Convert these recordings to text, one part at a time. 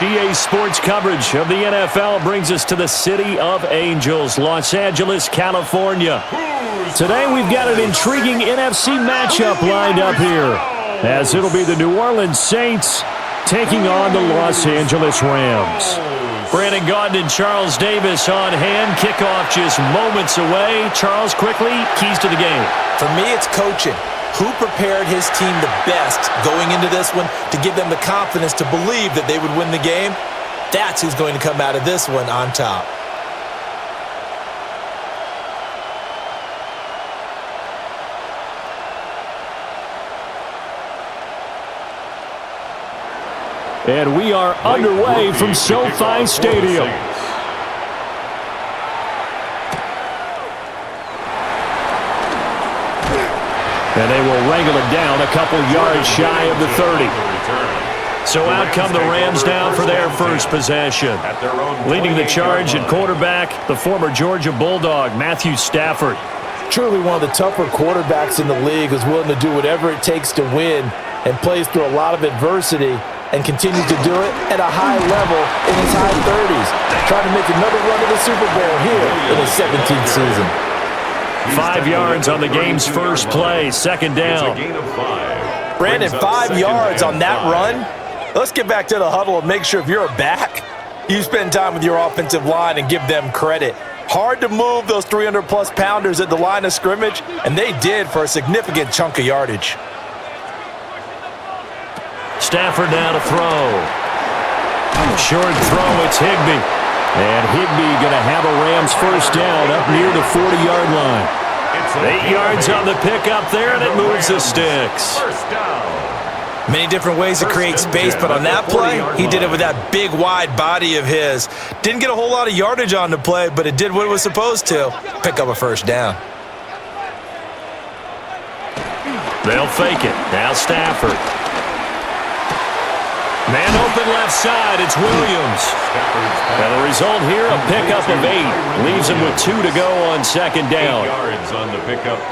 EA Sports coverage of the NFL brings us to the City of Angels, Los Angeles, California. Today we've got an intriguing NFC matchup lined up here, as it'll be the New Orleans Saints taking on the Los Angeles Rams. Brandon Gaudin and Charles Davis on hand. Kickoff just moments away. Charles, quickly, keys to the game. For me, it's coaching. Who prepared his team the best going into this one to give them the confidence to believe that they would win the game? That's who's going to come out of this one on top. And we are underway from SoFi Stadium. And they will wrangle it down a couple yards shy of the 30. So out come the Rams down for their first possession. Leading the charge at quarterback, the former Georgia Bulldog, Matthew Stafford. Truly one of the tougher quarterbacks in the league, who's willing to do whatever it takes to win and plays through a lot of adversity and continues to do it at a high level in his high 30s. Trying to make another run to the Super Bowl here in his 17th season. 5 yards on the game's first play, second down. Brandon, 5 yards on that run? Let's get back to the huddle and make sure if you're a back, you spend time with your offensive line and give them credit. Hard to move those 300-plus pounders at the line of scrimmage, and they did for a significant chunk of yardage. Stafford now to throw. Short throw, it's Higbee. And Higbee going to have a Rams first down up near the 40-yard line. 8 yards on the pickup there, and it moves the sticks. Many different ways to create space, but on that play, he did it with that big, wide body of his. Didn't get a whole lot of yardage on the play, but it did what it was supposed to. Pick up a first down. They'll fake it. Now Stafford. Man open left side, it's Williams. And the result here, a pickup of 8. Leaves him with 2 to go on second down.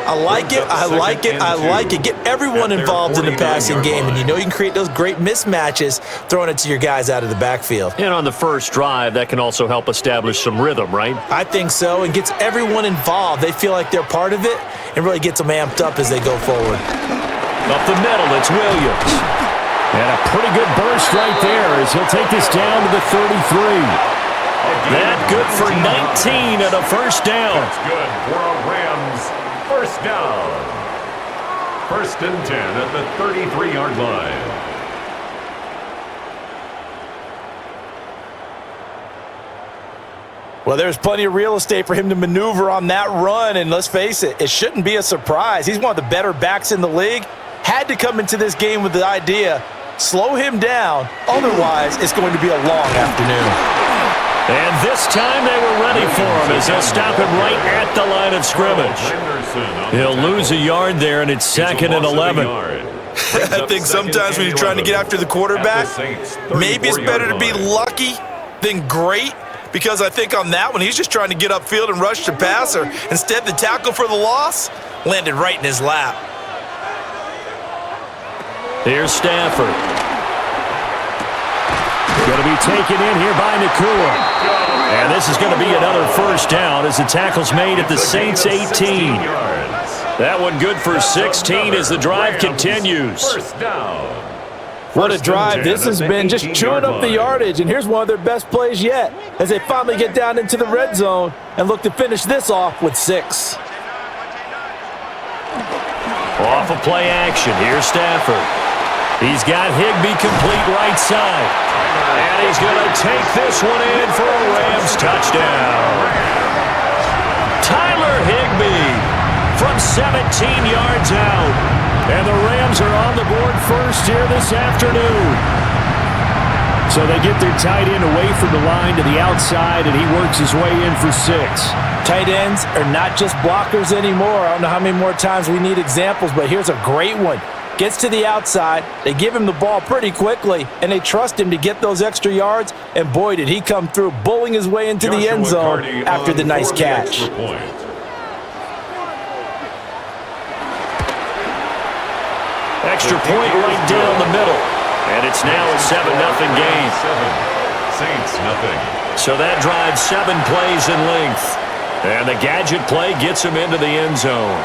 I like it, I like it, I like it. Get everyone involved in the passing game, and you know you can create those great mismatches throwing it to your guys out of the backfield. And on the first drive, that can also help establish some rhythm, right? I think so, and gets everyone involved. They feel like they're part of it, and really gets them amped up as they go forward. Up the middle, it's Williams. And a pretty good burst right there as he'll take this down to the 33. That good for 19 and a first down. That's good for a Rams first down. 1st and 10 at the 33-yard line. Well, there's plenty of real estate for him to maneuver on that run, and let's face it, it shouldn't be a surprise. He's one of the better backs in the league. Had to come into this game with the idea, slow him down, otherwise it's going to be a long afternoon. And this time they were ready for him as they'll stop him right at the line of scrimmage. He'll lose a yard there, and it's 2nd and 11. I think sometimes when you're trying to get after the quarterback, maybe it's better to be lucky than great, because I think on that one he's just trying to get upfield and rush the passer. Instead, the tackle for the loss landed right in his lap. Here's Stafford. Going to be taken in here by Nakua. And this is going to be another first down as the tackle's made at the Saints' 18. That one good for 16 as the drive continues. What a drive this has been, just chewing up the yardage. And here's one of their best plays yet as they finally get down into the red zone and look to finish this off with 6. Off of play action, here's Stafford. He's got Higbee complete right side. And he's going to take this one in for a Rams touchdown. Tyler Higbee from 17 yards out. And the Rams are on the board first here this afternoon. So they get their tight end away from the line to the outside, and he works his way in for 6. Tight ends are not just blockers anymore. I don't know how many more times we need examples, but here's a great one. Gets to the outside, they give him the ball pretty quickly, and they trust him to get those extra yards, and boy, did he come through, bowling his way into the end zone after the nice catch. Extra point right down the middle, and it's now a 7-0 game. Saints, nothing. So that drives 7 plays in length. And the gadget play gets him into the end zone.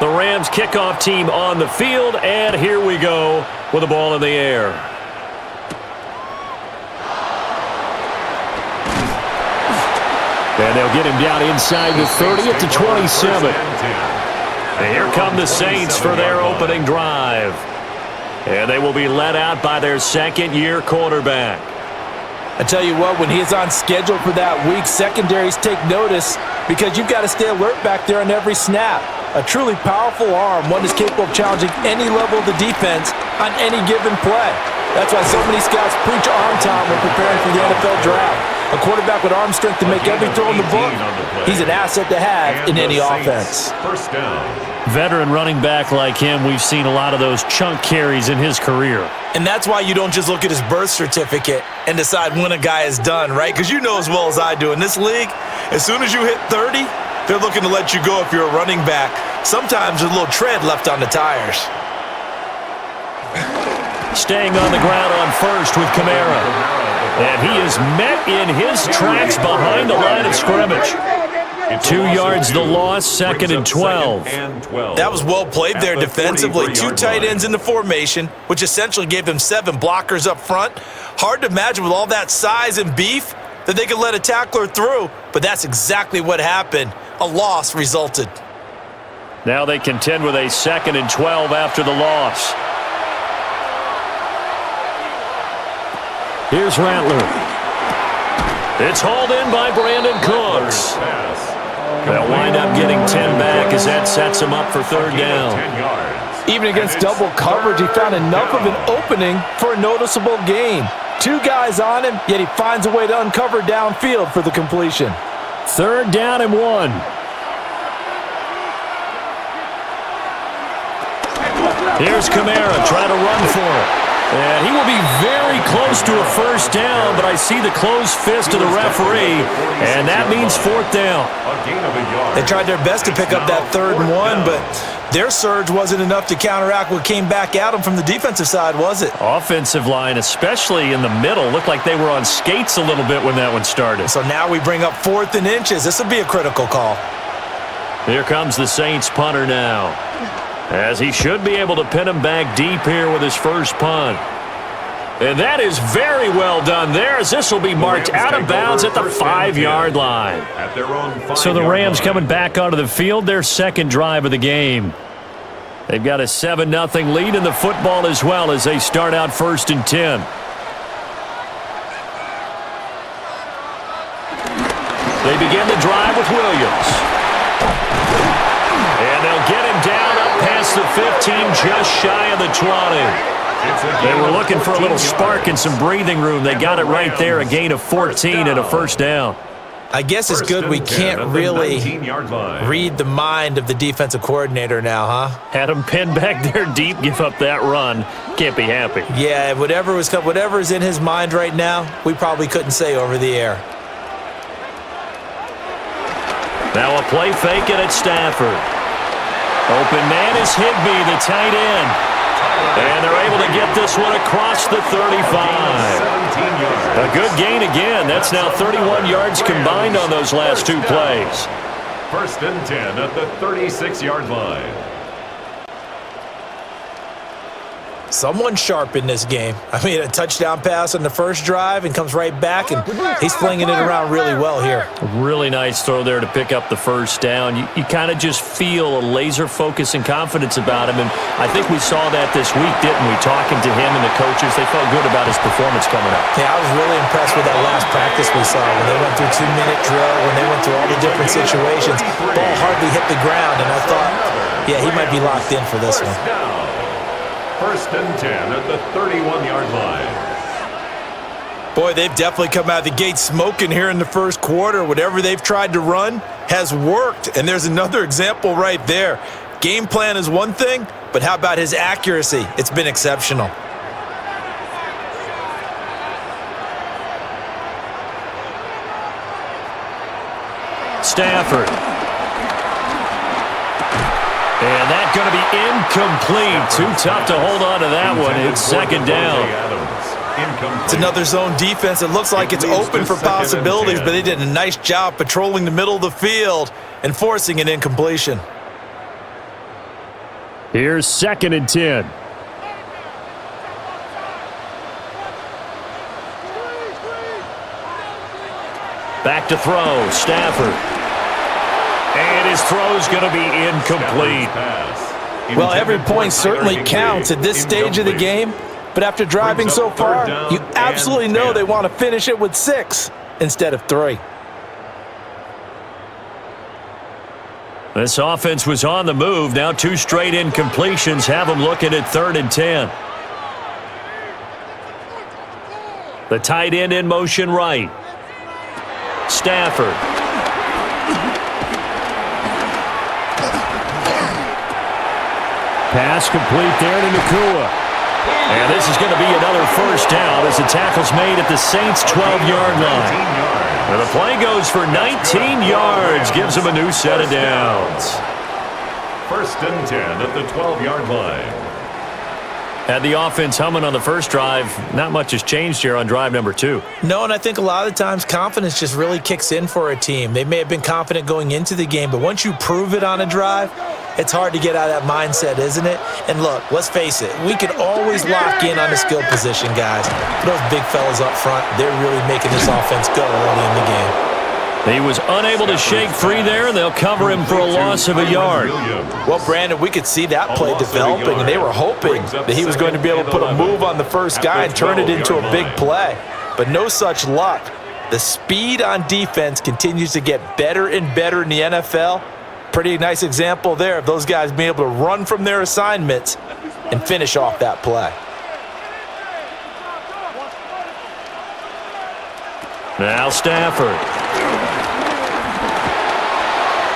The Rams kickoff team on the field, and here we go with the ball in the air. And they'll get him down inside the 30 at the 27. And here come the Saints for their opening drive. And they will be led out by their second-year quarterback. I tell you what, when he's on schedule for that week, secondaries take notice because you've got to stay alert back there on every snap. A truly powerful arm, one that's capable of challenging any level of the defense on any given play. That's why so many scouts preach arm time when preparing for the NFL draft. A quarterback with arm strength to make every throw in the book, he's an asset to have in any offense. First down. Veteran running back like him, we've seen a lot of those chunk carries in his career. And that's why you don't just look at his birth certificate and decide when a guy is done, right? Because you know as well as I do, in this league, as soon as you hit 30, they're looking to let you go if you're a running back. Sometimes there's a little tread left on the tires. Staying on the ground on first with Kamara. And he is met in his tracks behind the line of scrimmage. 2 yards the loss, second and 12. That was well played there defensively. 2 tight ends in the formation, which essentially gave them 7 blockers up front. Hard to imagine with all that size and beef that they could let a tackler through, but that's exactly what happened. A loss resulted. Now they contend with a second and 12 after the loss. Here's Rattler. It's hauled in by Brandon Cooks. They'll wind up getting 10 back as that sets him up for third down. Even against double coverage, he found enough of an opening for a noticeable gain. 2 guys on him, yet he finds a way to uncover downfield for the completion. Third down and 1. Here's Kamara trying to run for it. And he will be very close to a first down, but I see the closed fist of the referee, and that means fourth down. They tried their best to pick up that 3rd and 1, but their surge wasn't enough to counteract what came back at them from the defensive side, was it? Offensive line, especially in the middle, looked like they were on skates a little bit when that one started. So now we bring up 4th and inches. This will be a critical call. Here comes the Saints punter now, as he should be able to pin him back deep here with his first punt. And that is very well done there, as this will be marked out of bounds at the 5-yard line. So the Rams coming back onto the field, their second drive of the game. They've got a 7-0 lead in the football as well as they start out first and 10. They begin the drive with Williams. And they'll get him down up past the 15, just shy of the 20. They were looking for a little spark and some breathing room. They got it right there, a gain of 14 and a first down. I guess it's good we can't really read the mind of the defensive coordinator now, huh? Had him pinned back there deep, give up that run. Can't be happy. Yeah, whatever is in his mind right now, we probably couldn't say over the air. Now a play fake it at Stafford. Open man is Higbee, the tight end. And they're able to get this one across the 35. A good gain again. That's now 31 yards combined on those last 2 plays. First and 10 at the 36-yard line. Someone sharp in this game. I mean, a touchdown pass on the first drive and comes right back, and he's flinging it around really well here. Really nice throw there to pick up the first down. You kind of just feel a laser focus and confidence about him, and I think we saw that this week, didn't we? Talking to him and the coaches, they felt good about his performance coming up. Yeah, I was really impressed with that last practice we saw when they went through 2-minute drill, when they went through all the different situations. Ball hardly hit the ground, and I thought, yeah, he might be locked in for this one. First and 10 at the 31-yard line. Boy, they've definitely come out of the gate smoking here in the first quarter. Whatever they've tried to run has worked, and there's another example right there. Game plan is one thing, but how about his accuracy? It's been exceptional. Stafford. And that's going to be incomplete. Too tough to hold on to that one. It's second down. It's another zone defense. It looks like it's open for possibilities, but they did a nice job patrolling the middle of the field and forcing an incompletion. Here's 2nd and 10. Back to throw, Stafford. And his throw's going to be incomplete. Well, every point certainly counts at this stage of the game, but after driving so far, you absolutely know they want to finish it with 6 instead of 3. This offense was on the move. Now 2 straight incompletions have them looking at 3rd and 10. The tight end in motion right. Stafford. Pass complete there to Nakua. And this is going to be another first down as the tackle's made at the Saints' 12-yard line. And the play goes for 19 yards, gives them a new set of downs. 1st and 10 at the 12-yard line. Had the offense humming on the first drive. Not much has changed here on drive number 2. No, and I think a lot of the times confidence just really kicks in for a team. They may have been confident going into the game, but once you prove it on a drive, it's hard to get out of that mindset, isn't it? And look, let's face it, we can always lock in on the skill position, guys. But those big fellas up front, they're really making this offense go early in the game. He was unable to shake free there. They'll cover him for a loss of a yard. Well, Brandon, we could see that play developing, and they were hoping that he was going to be able to put a move on the first guy and turn it into a big play. But no such luck. The speed on defense continues to get better and better in the NFL. Pretty nice example there of those guys being able to run from their assignments and finish off that play. Now Stafford.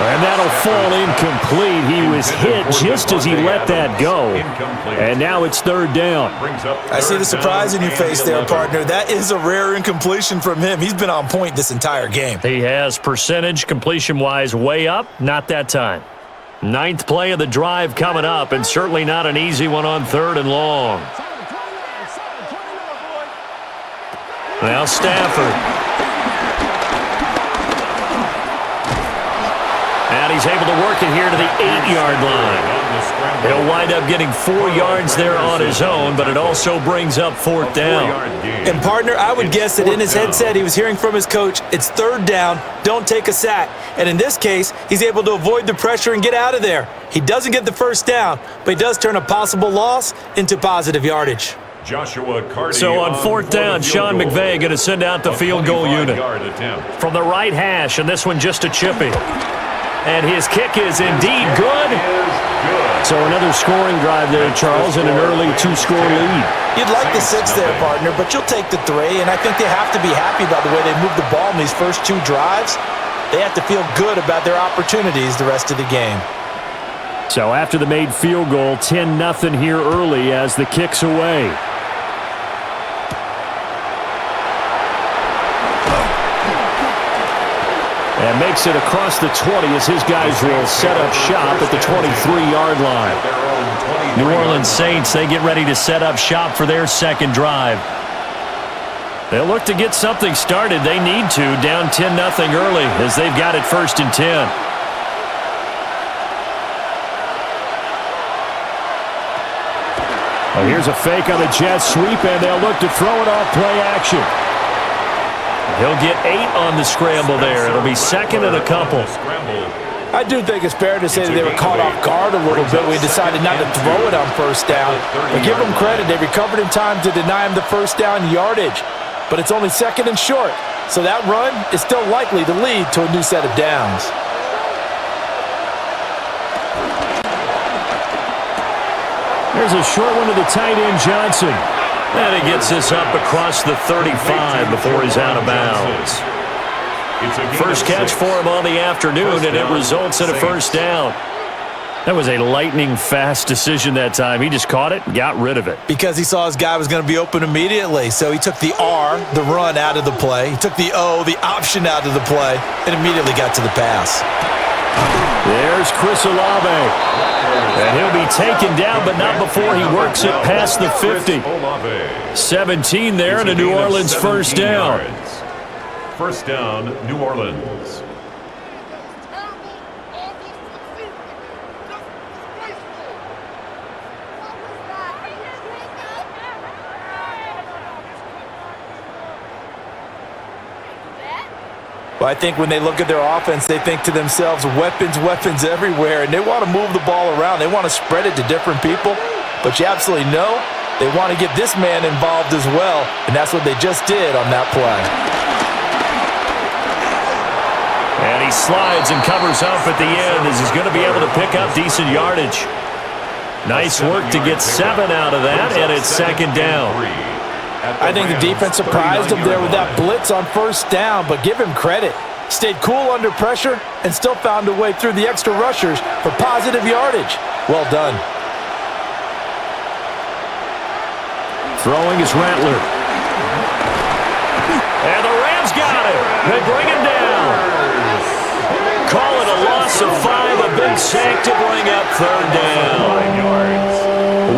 And that'll fall incomplete. He was hit just as he let that go. And now it's 3rd down. I see the surprise in your face there, partner. That is a rare incompletion from him. He's been on point this entire game. He has percentage completion-wise way up. Not that time. 9th play of the drive coming up, and certainly not an easy one on 3rd and long. Now Stafford. And he's able to work it here to the 8-yard line. He'll wind up getting 4 yards there on his own, but it also brings up 4th down. And, partner, I would guess that in his headset he was hearing from his coach, it's 3rd down, don't take a sack. And in this case, he's able to avoid the pressure and get out of there. He doesn't get the first down, but he does turn a possible loss into positive yardage. So on 4th down, Sean McVay going to send out the field goal unit. From the right hash, and this one just a chippy. And his kick is indeed good. So another scoring drive there, Charles, and an early 2-score lead. You'd like the 6 there, partner, but you'll take the 3, and I think they have to be happy about the way they moved the ball in these first 2 drives. They have to feel good about their opportunities the rest of the game. So after the made field goal, 10-0 here early as the kick's away. And makes it across the 20 as his guys will set up shop at the 23-yard line. New Orleans Saints, they get ready to set up shop for their 2nd drive. They'll look to get something started. They need to, down 10-0 early as they've got it 1st and 10. Well, here's a fake on the jet sweep, and they'll look to throw it off play action. He'll get 8 on the scramble there. It'll be 2nd and a couple. I do think it's fair to say that they were caught off guard a little bit. We decided not to throw it on 1st down. But give them credit. They recovered in time to deny him the 1st down yardage. But it's only 2nd and short. So that run is still likely to lead to a new set of downs. There's a short one to the tight end, Johnson. And he gets this up across the 35 before he's out of bounds. First catch for him on the afternoon, and it results in a 1st down. That was a lightning-fast decision that time. He just caught it and got rid of it. Because he saw his guy was going to be open immediately. So he took the R, the run, out of the play. He took the O, the option, out of the play, and immediately got to the pass. There's is Chris Olave. And he'll be taken down, but not before he works it past the 50. 17 there and a New Orleans first down. First down, New Orleans. Well, I think when they look at their offense, they think to themselves, weapons, weapons everywhere, and they want to move the ball around. They want to spread it to different people, but you absolutely know they want to get this man involved as well, and that's what they just did on that play. And he slides and covers up at the end as he's going to be able to pick up decent yardage. Nice work to get 7 out of that, and it's second down. I think the defense surprised him there with that blitz on first down, but give him credit. Stayed cool under pressure and still found a way through the extra rushers for positive yardage. Well done. Throwing is Rattler. And the Rams got it. They bring him down. Call it a loss of 5, a big sack to bring up third down.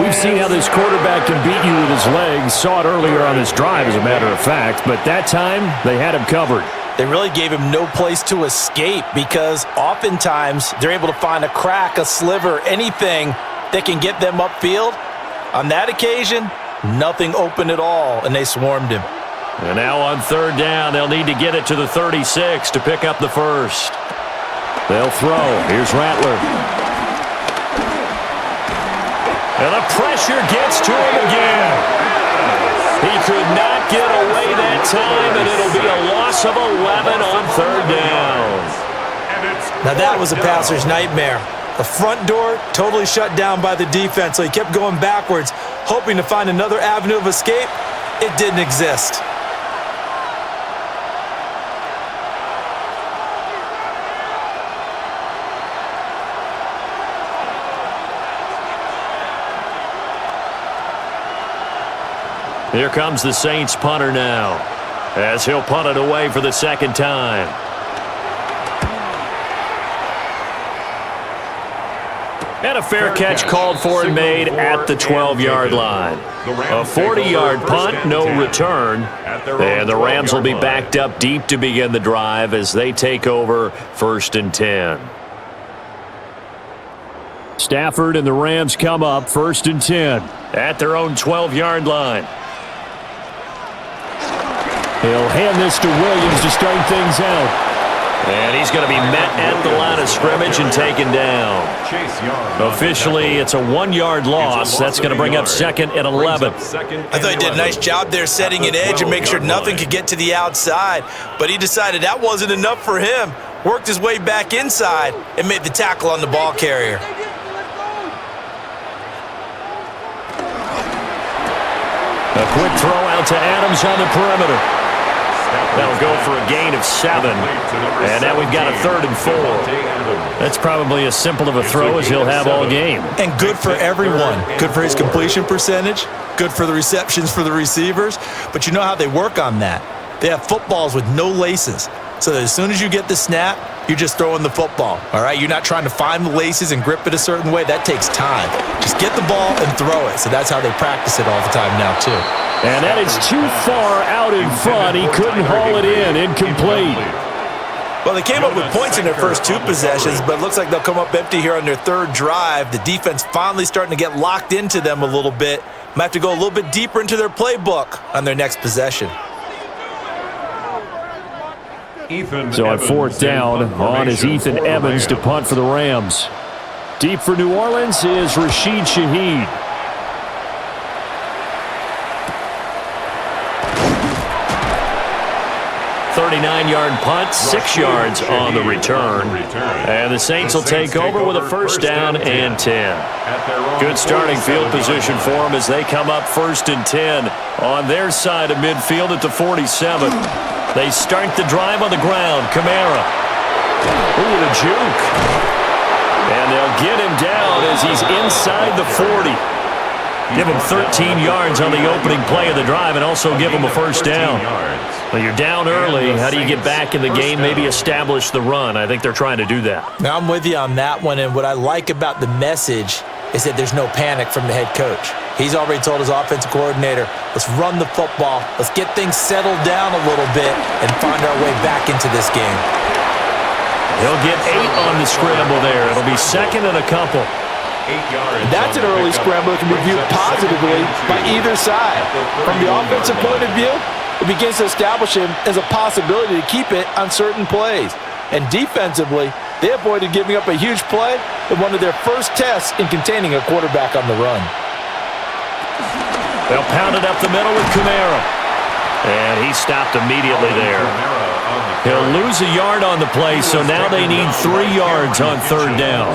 We've seen how this quarterback can beat you with his legs. Saw it earlier on this drive, as a matter of fact. But that time, they had him covered. They really gave him no place to escape because oftentimes they're able to find a crack, a sliver, anything that can get them upfield. On that occasion, nothing open at all, and they swarmed him. And now on third down, they'll need to get it to the 36 to pick up the first. They'll throw. Here's Rattler. And the pressure gets to him again. He could not get away that time, and it'll be a loss of 11 on third down. Now that was a passer's nightmare. The front door totally shut down by the defense, so he kept going backwards, hoping to find another avenue of escape. It didn't exist. Here comes the Saints punter now, as he'll punt it away for the second time. And a fair catch called for and made at the 12-yard line. A 40-yard punt, no return. And the Rams will be backed up deep to begin the drive as they take over first and 10. Stafford and the Rams come up first and 10 at their own 12-yard line. He'll hand this to Williams to start things out. And he's going to be met at the line of scrimmage and taken down. Officially, it's a 1-yard loss. That's going to bring up second and 11. I thought he did a nice job there setting an edge and make sure nothing could get to the outside. But he decided that wasn't enough for him. Worked his way back inside and made the tackle on the ball carrier. A quick throw out to Adams on the perimeter. That'll go for a gain of 7. And now we've got a 3rd and 4. That's probably as simple of a throw as he'll have all game. And good for everyone. Good for his completion percentage. Good for the receptions for the receivers. But you know how they work on that. They have footballs with no laces. So that as soon as you get the snap, you're just throwing the football. All right? You're not trying to find the laces and grip it a certain way. That takes time. Just get the ball and throw it. So that's how they practice it all the time now, too. And that is too far out in front. He couldn't haul it in. Incomplete. Well, they came up with points in their first 2 possessions, but it looks like they'll come up empty here on their 3rd drive. The defense finally starting to get locked into them a little bit. Might have to go a little bit deeper into their playbook on their next possession. So on 4th down, on is Ethan Evans to punt for the Rams. Deep for New Orleans is Rashid Shaheed. 39-yard punt, 6 yards on the return. And the Saints will take over with a first down and 10. Good starting field position for them as they come up first and 10 on their side of midfield at the 47. They start the drive on the ground. Kamara. Ooh, the juke. And they'll get him down as he's inside the 40. Give them 13 yards on the opening play of the drive and also give them a first down. Well, you're down early. How do you get back in the game, maybe establish the run? I think they're trying to do that. Now, I'm with you on that one, and what I like about the message is that there's no panic from the head coach. He's already told his offensive coordinator, let's run the football, let's get things settled down a little bit and find our way back into this game. He'll get 8 on the scramble there. It'll be second and a couple. 8 yards. That's an early scramble that can be viewed positively by either side. From the offensive point of view, it begins to establish him as a possibility to keep it on certain plays. And defensively, they avoided giving up a huge play in one of their first tests in containing a quarterback on the run. They'll pound it up the middle with Kamara. And he stopped immediately there. He'll lose a yard on the play, so now they need 3 yards on third down.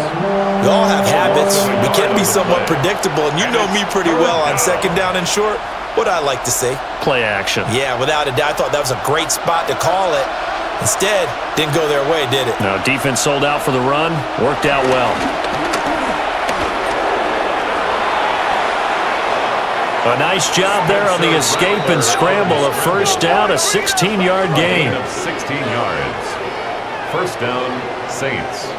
We all have habits. We can be somewhat predictable, and you know me pretty well on second down and short. What I like to say? Play action. Yeah, without a doubt. I thought that was a great spot to call it. Instead, didn't go their way, did it? No, defense sold out for the run. Worked out well. A nice job there on the escape and scramble. A first down, a 16-yard gain. 16 yards. First down, Saints.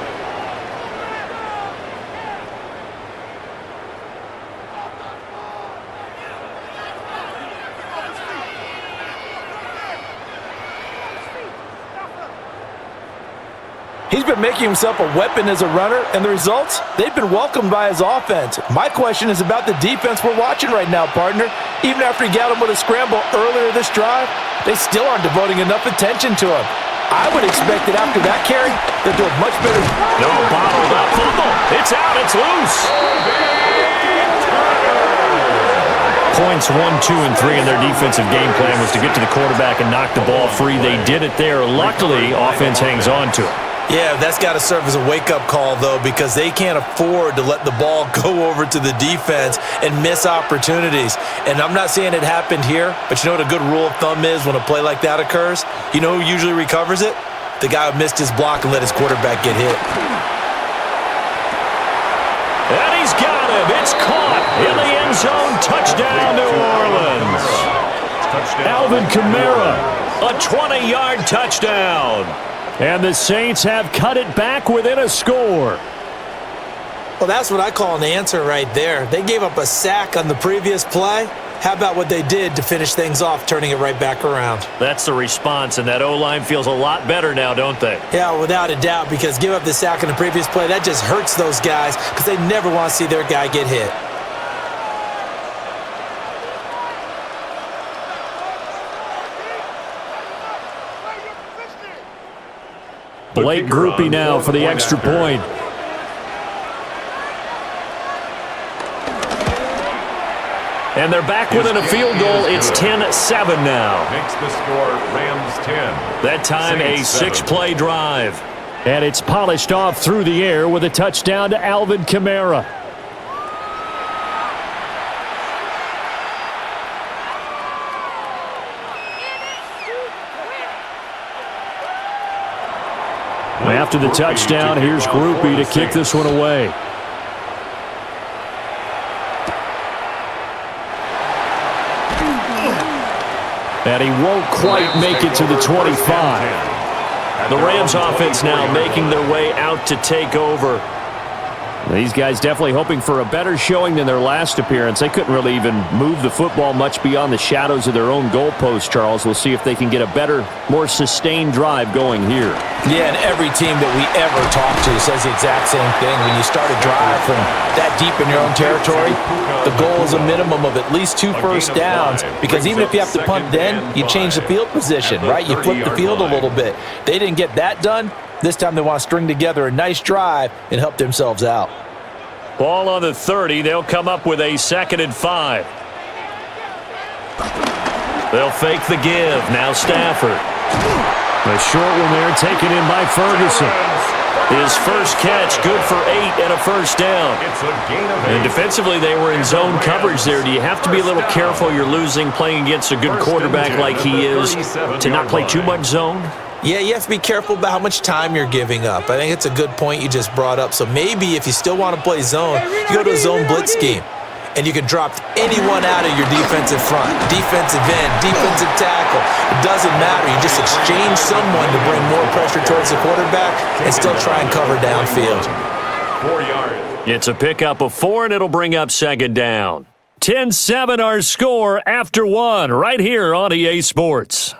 He's been making himself a weapon as a runner, and the results, they've been welcomed by his offense. My question is about the defense we're watching right now, partner. Even after he got him with a scramble earlier this drive, they still aren't devoting enough attention to him. I would expect that after that carry, they'll do a much better. No, bottled up. Fumble. It's out. It's loose. Points 1, 2, and 3 in their defensive game plan was to get to the quarterback and knock the ball free. They did it there. Luckily, offense hangs on to it. Yeah, that's got to serve as a wake-up call, though, because they can't afford to let the ball go over to the defense and miss opportunities. And I'm not saying it happened here, but you know what a good rule of thumb is when a play like that occurs? You know who usually recovers it? The guy who missed his block and let his quarterback get hit. And he's got him. It's caught in the end zone. Touchdown, New Orleans. Alvin Kamara, a 20-yard touchdown. And the Saints have cut it back within a score. Well, that's what I call an answer right there. They gave up a sack on the previous play. How about what they did to finish things off, turning it right back around? That's the response, and that O-line feels a lot better now, don't they? Yeah, without a doubt, because give up the sack on the previous play, that just hurts those guys because they never want to see their guy get hit. Blake Groupie now for the extra point. And they're back within a field goal. It's 10-7 now. Makes the score Rams 10. That time a 6-play drive. And it's polished off through the air with a touchdown to Alvin Kamara. After the touchdown, here's Groupie to kick this one away. And he won't quite make it to the 25. The Rams offense now making their way out to take over. These guys definitely hoping for a better showing than their last appearance. They couldn't really even move the football much beyond the shadows of their own goalpost, Charles. We'll see if they can get a better, more sustained drive going here. Yeah, and every team that we ever talk to says the exact same thing. When you start a drive from that deep in your own territory, the goal is a minimum of at least 2 first downs, because even if you have to punt then, you change the field position, right? You flip the field a little bit. They didn't get that done. This time they want to string together a nice drive and help themselves out. Ball on the 30. They'll come up with a 2nd and 5. They'll fake the give. Now Stafford. A short one there taken in by Ferguson. His first catch, good for 8 and a first down. And defensively, they were in zone coverage there. Do you have to be a little careful? You're losing playing against a good quarterback like he is to not play too much zone? Yeah, you have to be careful about how much time you're giving up. I think it's a good point you just brought up. So maybe if you still want to play zone, you go to a zone blitz scheme. and you can drop anyone out of your defensive front, defensive end, defensive tackle. It doesn't matter. You just exchange someone to bring more pressure towards the quarterback and still try and cover downfield. 4 yards. It's a pickup of 4, and it'll bring up second down. 10-7 our score after 1 right here on EA Sports.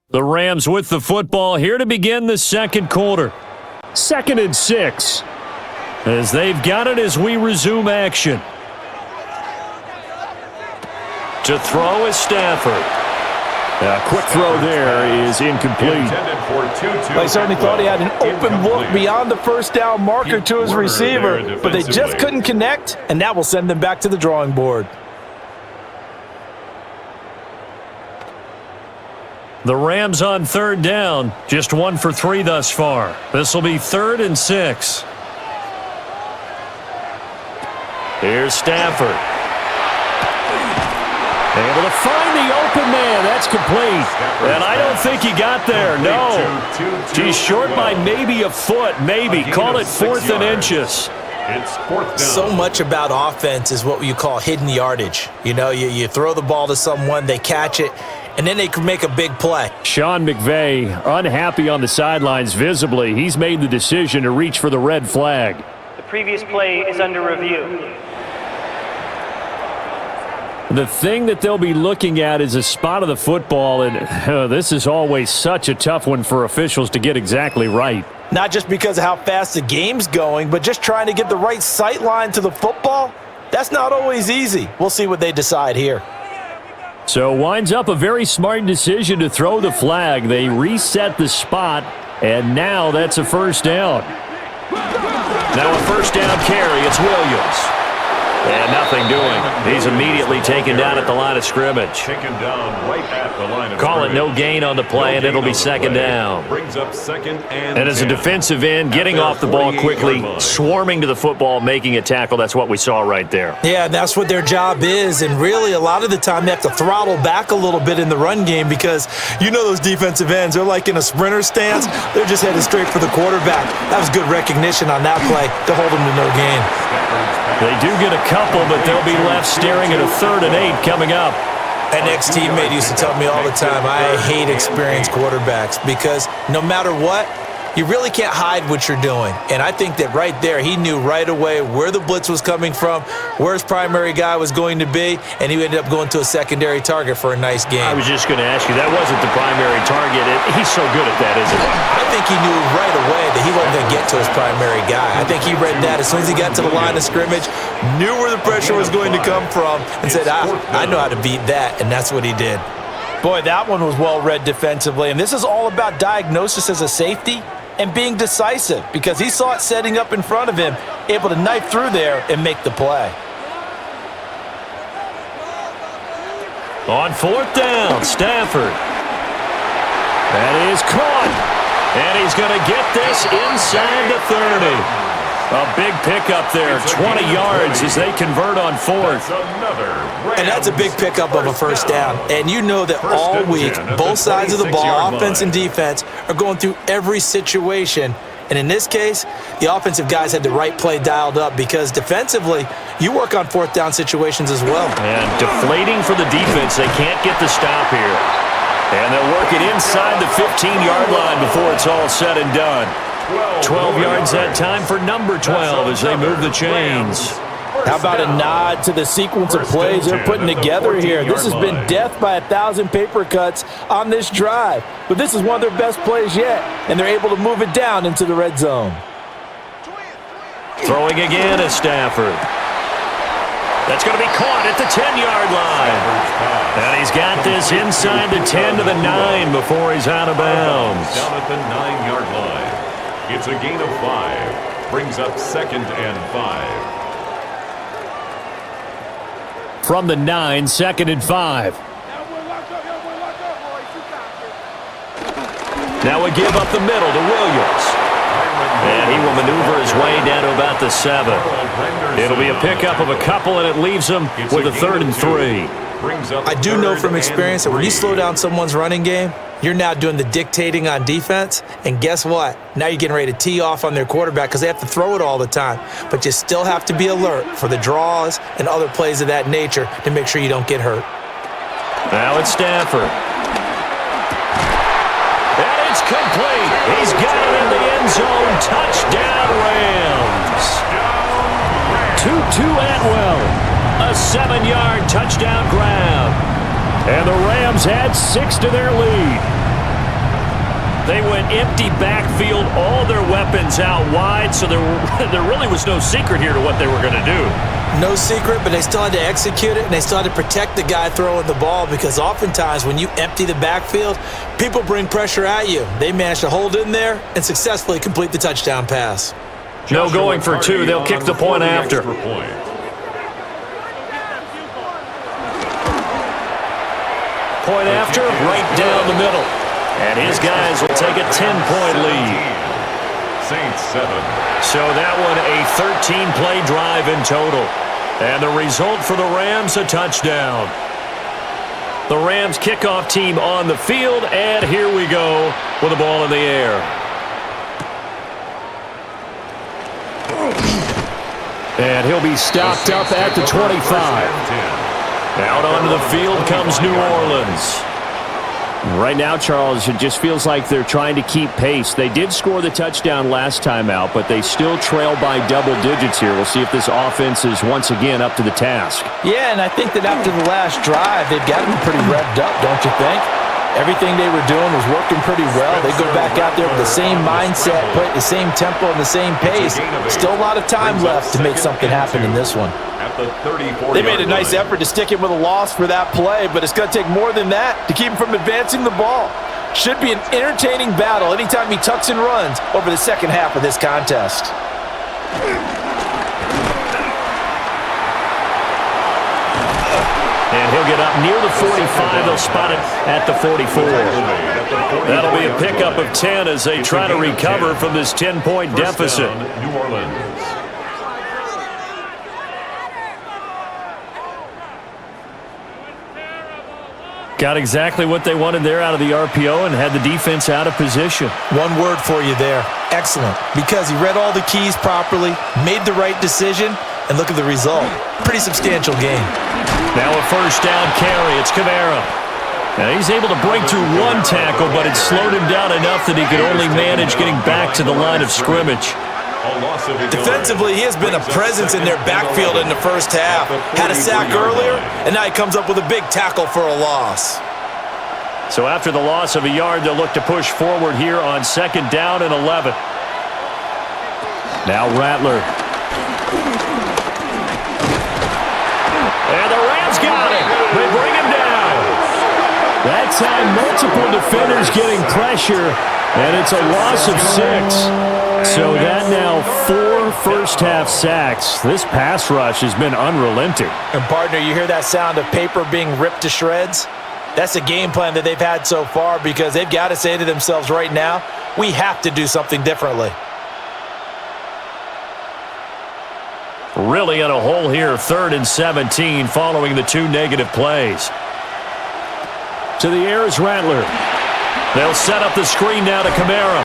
The Rams with the football here to begin the second quarter. 2nd and 6. As they've got it as we resume action. To throw is Stafford. A quick throw there is incomplete. They certainly thought he had an open look beyond the first down marker to his receiver, but they just couldn't connect, and that will send them back to the drawing board. The Rams on 3rd down, just 1 for 3 thus far. This will be 3rd and 6. Here's Stafford. Able to find the open man. That's complete. And I don't think he got there. No. He's short by maybe a foot. Maybe. Call it 4th and inches. It's 4th down. So much about offense is what you call hidden yardage. You know, you throw the ball to someone, they catch it, and then they can make a big play. Sean McVay unhappy on the sidelines visibly. He's made the decision to reach for the red flag. The previous play is under review. The thing that they'll be looking at is a spot of the football, and this is always such a tough one for officials to get exactly right. Not just because of how fast the game's going, but just trying to get the right sight line to the football. That's not always easy. We'll see what they decide here. So winds up a very smart decision to throw the flag. They reset the spot, and now that's a first down. Now a first down carry. It's Williams. And nothing doing. He's immediately taken down at the line of scrimmage. Taken down right at the line of Call it scrimmage. no gain on the play, and it'll be second down. Brings up 2nd and And as a 10. defensive end, getting off the ball quickly, swarming to the football, making a tackle, that's what we saw right there. Yeah, that's what their job is, and really a lot of the time they have to throttle back a little bit in the run game because you know those defensive ends, they're like in a sprinter stance. They're just headed straight for the quarterback. That was good recognition on that play to hold them to no gain. They do get a couple, but they'll be left staring at a 3rd and 8 coming up. An ex-teammate used to tell me all the time, I hate experienced quarterbacks because no matter what, you really can't hide what you're doing. And I think that right there, he knew right away where the blitz was coming from, where his primary guy was going to be, and he ended up going to a secondary target for a nice game. I was just going to ask you, that wasn't the primary target. He's so good at that, isn't he? I think he knew right away that he wasn't going to get to his primary guy. I think he read that as soon as he got to the line of scrimmage, knew where the pressure was going to come from, and said, I know how to beat that, and that's what he did. Boy, that one was well read defensively, and this is all about diagnosis as a safety and being decisive because he saw it setting up in front of him, able to knife through there and make the play. On 4th down, Stafford. That is caught. And he's going to get this inside the 30. A big pickup there, 20 yards as they convert on 4th. And that's a big pickup of a first down. And you know that all week, both sides of the ball, offense and defense, are going through every situation. And in this case, the offensive guys had the right play dialed up because defensively, you work on 4th down situations as well. And deflating for the defense. They can't get the stop here. And they'll work it inside the 15-yard line before it's all said and done. 12 yards that time for number 12 as they move the chains. How about a nod to the sequence of plays they're putting together here? This has been death by 1,000 paper cuts on this drive. But this is one of their best plays yet, and they're able to move it down into the red zone. Throwing again is Stafford. That's going to be caught at the 10-yard line. And he's got this inside the 10 to the 9 before he's out of bounds. Down at the 9-yard line. It's a gain of 5. Brings up 2nd and 5. From the 9, 2nd and 5. Now a give up the middle to Williams. And he will maneuver his way down to about the 7. It'll be a pickup of a couple, and it leaves him with a 3rd and 3. I do know from experience that when you slow down someone's running game, You're now doing the dictating on defense, and guess what? Now you're getting ready to tee off on their quarterback because they have to throw it all the time. But you still have to be alert for the draws and other plays of that nature to make sure you don't get hurt. Now it's Stafford. And it's complete. He's got it in the end zone. Touchdown, Rams. Tutu Atwell. A 7-yard touchdown grab. And the Rams add 6 to their lead. They went empty backfield, all their weapons out wide, so there really was no secret here to what they were going to do. No secret, but they still had to execute it, and they still had to protect the guy throwing the ball because oftentimes when you empty the backfield, people bring pressure at you. They managed to hold in there and successfully complete the touchdown pass. No going for 2. They'll kick the point after. Point after, right down the middle. And his guys will take a 10-point lead. Saints 7. So that one a 13-play drive in total. And the result for the Rams, a touchdown. The Rams kickoff team on the field, and here we go with the ball in the air. And he'll be stopped up at the 25. Out onto the field comes New Orleans. Right now, Charles, it just feels like they're trying to keep pace. They did score the touchdown last time out, but they still trail by double digits here. We'll see if this offense is once again up to the task. Yeah, and I think that after the last drive, they've got them pretty revved up, don't you think? Everything they were doing was working pretty well. They go back out there with the same mindset, play at the same tempo and the same pace. Still a lot of time left to make something happen in this one. They made a nice effort to stick him with a loss for that play, but it's going to take more than that to keep him from advancing the ball. Should be an entertaining battle anytime he tucks and runs over the second half of this contest. And he'll get up near the 45. They'll spot it at the 44. That'll be a pickup of 10 as they try to recover from this 10-point deficit. New Orleans. Got exactly what they wanted there out of the RPO and had the defense out of position. One word for you there. Excellent. Because he read all the keys properly, made the right decision, and look at the result. Pretty substantial game. Now a first down carry. It's Kamara. Now he's able to break through one tackle, but it slowed him down enough that he could only manage getting back to the line of scrimmage. Defensively, he has been a presence in their backfield in the first half. Had a sack earlier, and now he comes up with a big tackle for a loss. So after the loss of a yard, they'll look to push forward here on second down and 11. Now Rattler. And the Rams got it. They bring him down. That time, multiple defenders getting pressure, and it's a loss of 6. So that now 4 first-half sacks. This pass rush has been unrelenting. And, partner, you hear that sound of paper being ripped to shreds? That's the game plan that they've had so far because they've got to say to themselves right now, we have to do something differently. Really in a hole here, 3rd and 17 following the 2 negative plays. To the air is Rattler. They'll set up the screen now to Kamara.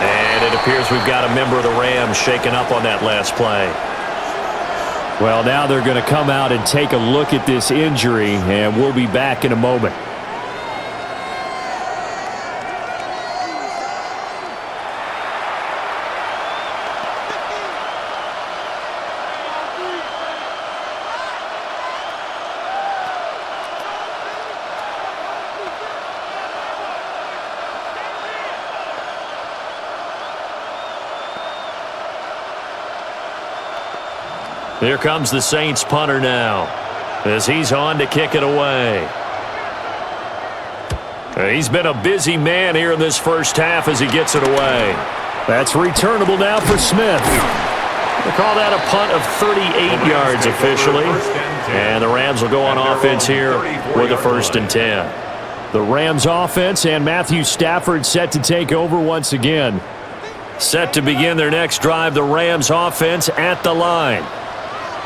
And it appears we've got a member of the Rams shaken up on that last play. Well, now they're going to come out and take a look at this injury, and we'll be back in a moment. Here comes the Saints punter now as he's on to kick it away. He's been a busy man here in this first half as he gets it away. That's returnable now for Smith. They call that a punt of 38 yards officially. And the Rams will go on offense here with a 1st and 10. The Rams offense and Matthew Stafford set to take over once again. Set to begin their next drive, the Rams offense at the line.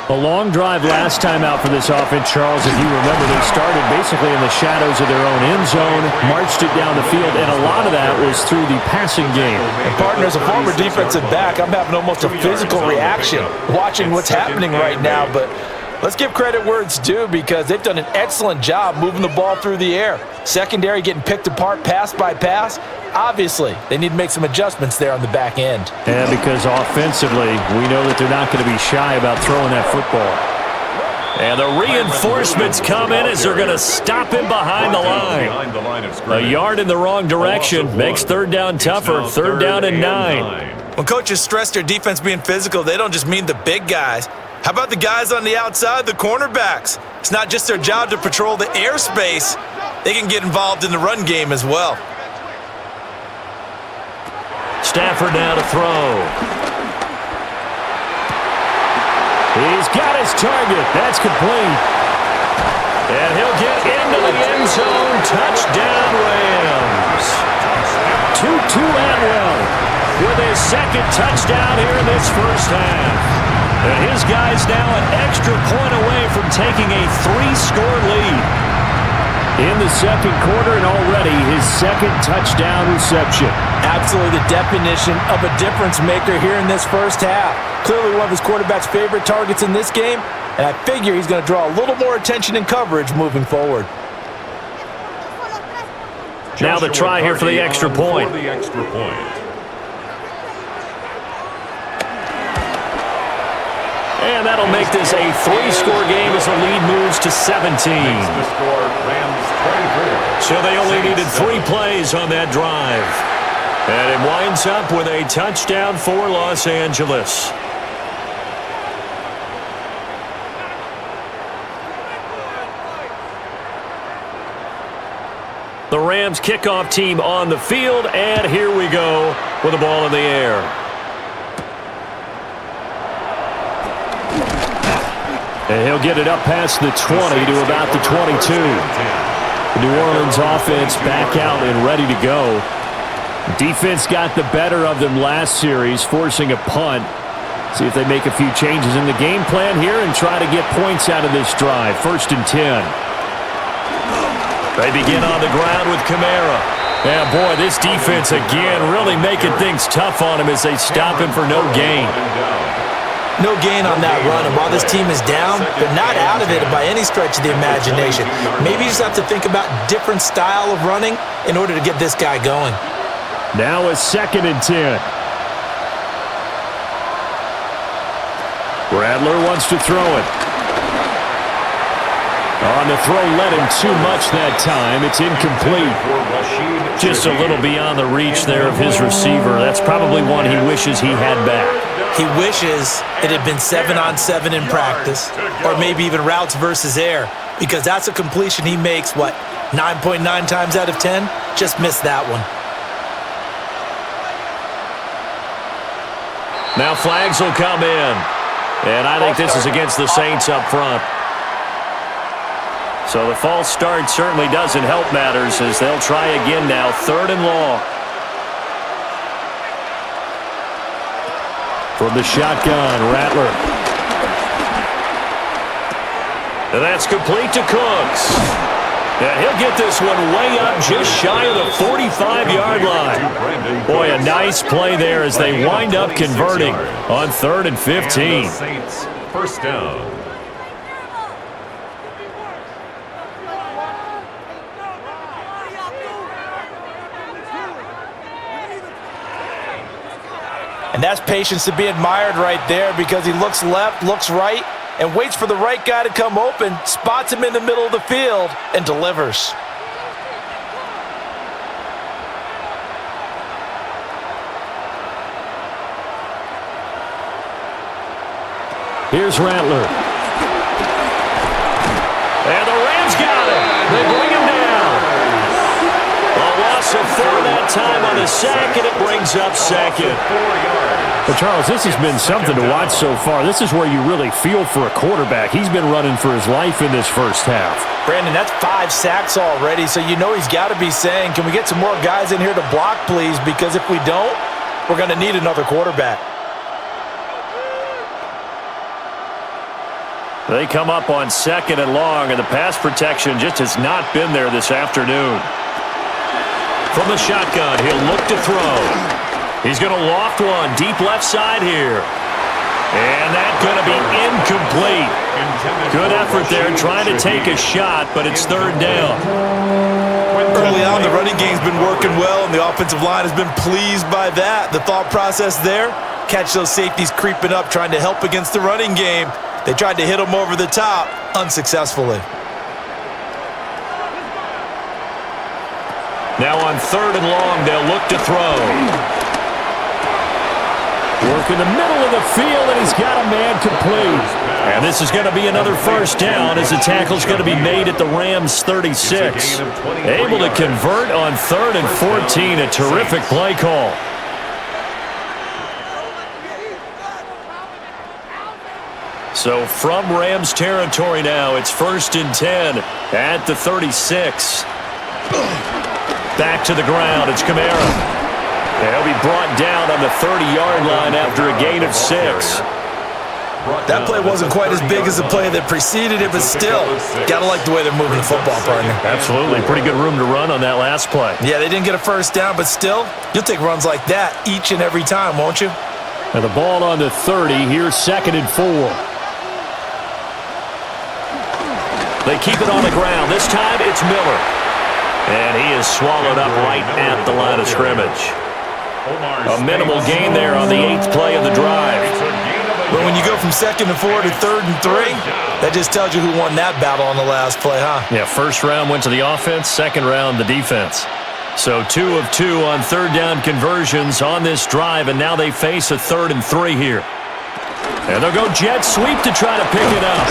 A long drive last time out for this offense, Charles. If you remember, they started basically in the shadows of their own end zone, marched it down the field, and a lot of that was through the passing game. And partner, as a former defensive back, I'm having almost a physical reaction watching what's happening right now. But let's give credit where it's due, because they've done an excellent job moving the ball through the air. Secondary getting picked apart pass by pass. Obviously, they need to make some adjustments there on the back end. Yeah, because offensively, we know that they're not going to be shy about throwing that football. And the reinforcements come in as they're going to stop him behind the line. A yard in the wrong direction makes third down tougher. Third down and 9. When coaches stress their defense being physical, they don't just mean the big guys. How about the guys on the outside, the cornerbacks? It's not just their job to patrol the airspace. They can get involved in the run game as well. Stafford now to throw. He's got his target. That's complete. And he'll get into the end zone. Touchdown, Rams. Tutu Atwell with his second touchdown here in this first half. And his guy's now an extra point away from taking a 3-score lead in the second quarter, and already his second touchdown reception. Absolutely the definition of a difference maker here in this first half. Clearly one of his quarterback's favorite targets in this game, and I figure he's going to draw a little more attention and coverage moving forward. Now the try here for the extra point. And that'll make this a 3-score game as the lead moves to 17. So they only needed 3 plays on that drive. And it winds up with a touchdown for Los Angeles. The Rams kickoff team on the field, and here we go with the ball in the air. And he'll get it up past the 20 to about the 22. The New Orleans offense back out and ready to go. Defense got the better of them last series, forcing a punt. See if they make a few changes in the game plan here and try to get points out of this drive. 1st and 10. They begin on the ground with Kamara. Yeah, boy, this defense again really making things tough on him as they stop him for no gain. No gain on that run, and while this team is down, they're not out of it by any stretch of the imagination. Maybe you just have to think about different style of running in order to get this guy going. Now a 2nd and 10. Rattler wants to throw it. On the throw, led him too much that time. It's incomplete. Just a little beyond the reach there of his receiver. That's probably one he wishes he had back. He wishes it had been 7-on-7 in practice, or maybe even routes versus air, because that's a completion he makes, 9.9 times out of 10? Just missed that one. Now flags will come in, and I think this is against the Saints up front. So the false start certainly doesn't help matters as they'll try again now, 3rd and long. From the shotgun, Rattler. And that's complete to Cooks. And he'll get this one way up just shy of the 45-yard line. Boy, a nice play there as they wind up converting on 3rd and 15. Saints, 1st down. And that's patience to be admired right there, because he looks left, looks right, and waits for the right guy to come open, spots him in the middle of the field, and delivers. Here's Rattler. And the Rams got him. They bring him down. A loss of 4 that time on the sack, and it brings up 2nd. But Charles, this has been something to watch so far. This is where you really feel for a quarterback. He's been running for his life in this first half. Brandon, that's 5 sacks already, so you know he's got to be saying, can we get some more guys in here to block, please? Because if we don't, we're going to need another quarterback. They come up on 2nd and long, and the pass protection just has not been there this afternoon. From the shotgun, he'll look to throw. He's going to loft one deep left side here. And that's going to be incomplete. Good effort there trying to take a shot, but it's 3rd down. Early on, the running game's been working well, and the offensive line has been pleased by that. The thought process there, catch those safeties creeping up, trying to help against the running game. They tried to hit them over the top, unsuccessfully. Now on 3rd and long, they'll look to throw. Work in the middle of the field, and he's got a man complete. And this is going to be another 1st down as the tackle's going to be made at the Rams' 36. Able to convert on 3rd and 14. A terrific play call. So from Rams territory now, it's 1st and 10 at the 36. Back to the ground. It's Kamara. He'll be brought down on the 30-yard line after a gain of 6. That play wasn't quite as big as the play that preceded it, but still, gotta like the way they're moving the football, partner. Absolutely. Pretty good room to run on that last play. Yeah, they didn't get a 1st down, but still, you'll take runs like that each and every time, won't you? And the ball on the 30. Here's 2nd and 4. They keep it on the ground. This time, it's Miller. And he is swallowed up right at the line of scrimmage. A minimal gain there on the 8th play of the drive. But when you go from 2nd and 4 to 3rd and 3, that just tells you who won that battle on the last play, huh? Yeah, 1st round went to the offense, 2nd round the defense. So 2 of 2 on 3rd down conversions on this drive, and now they face a 3rd and 3 here. And they'll go jet sweep to try to pick it up.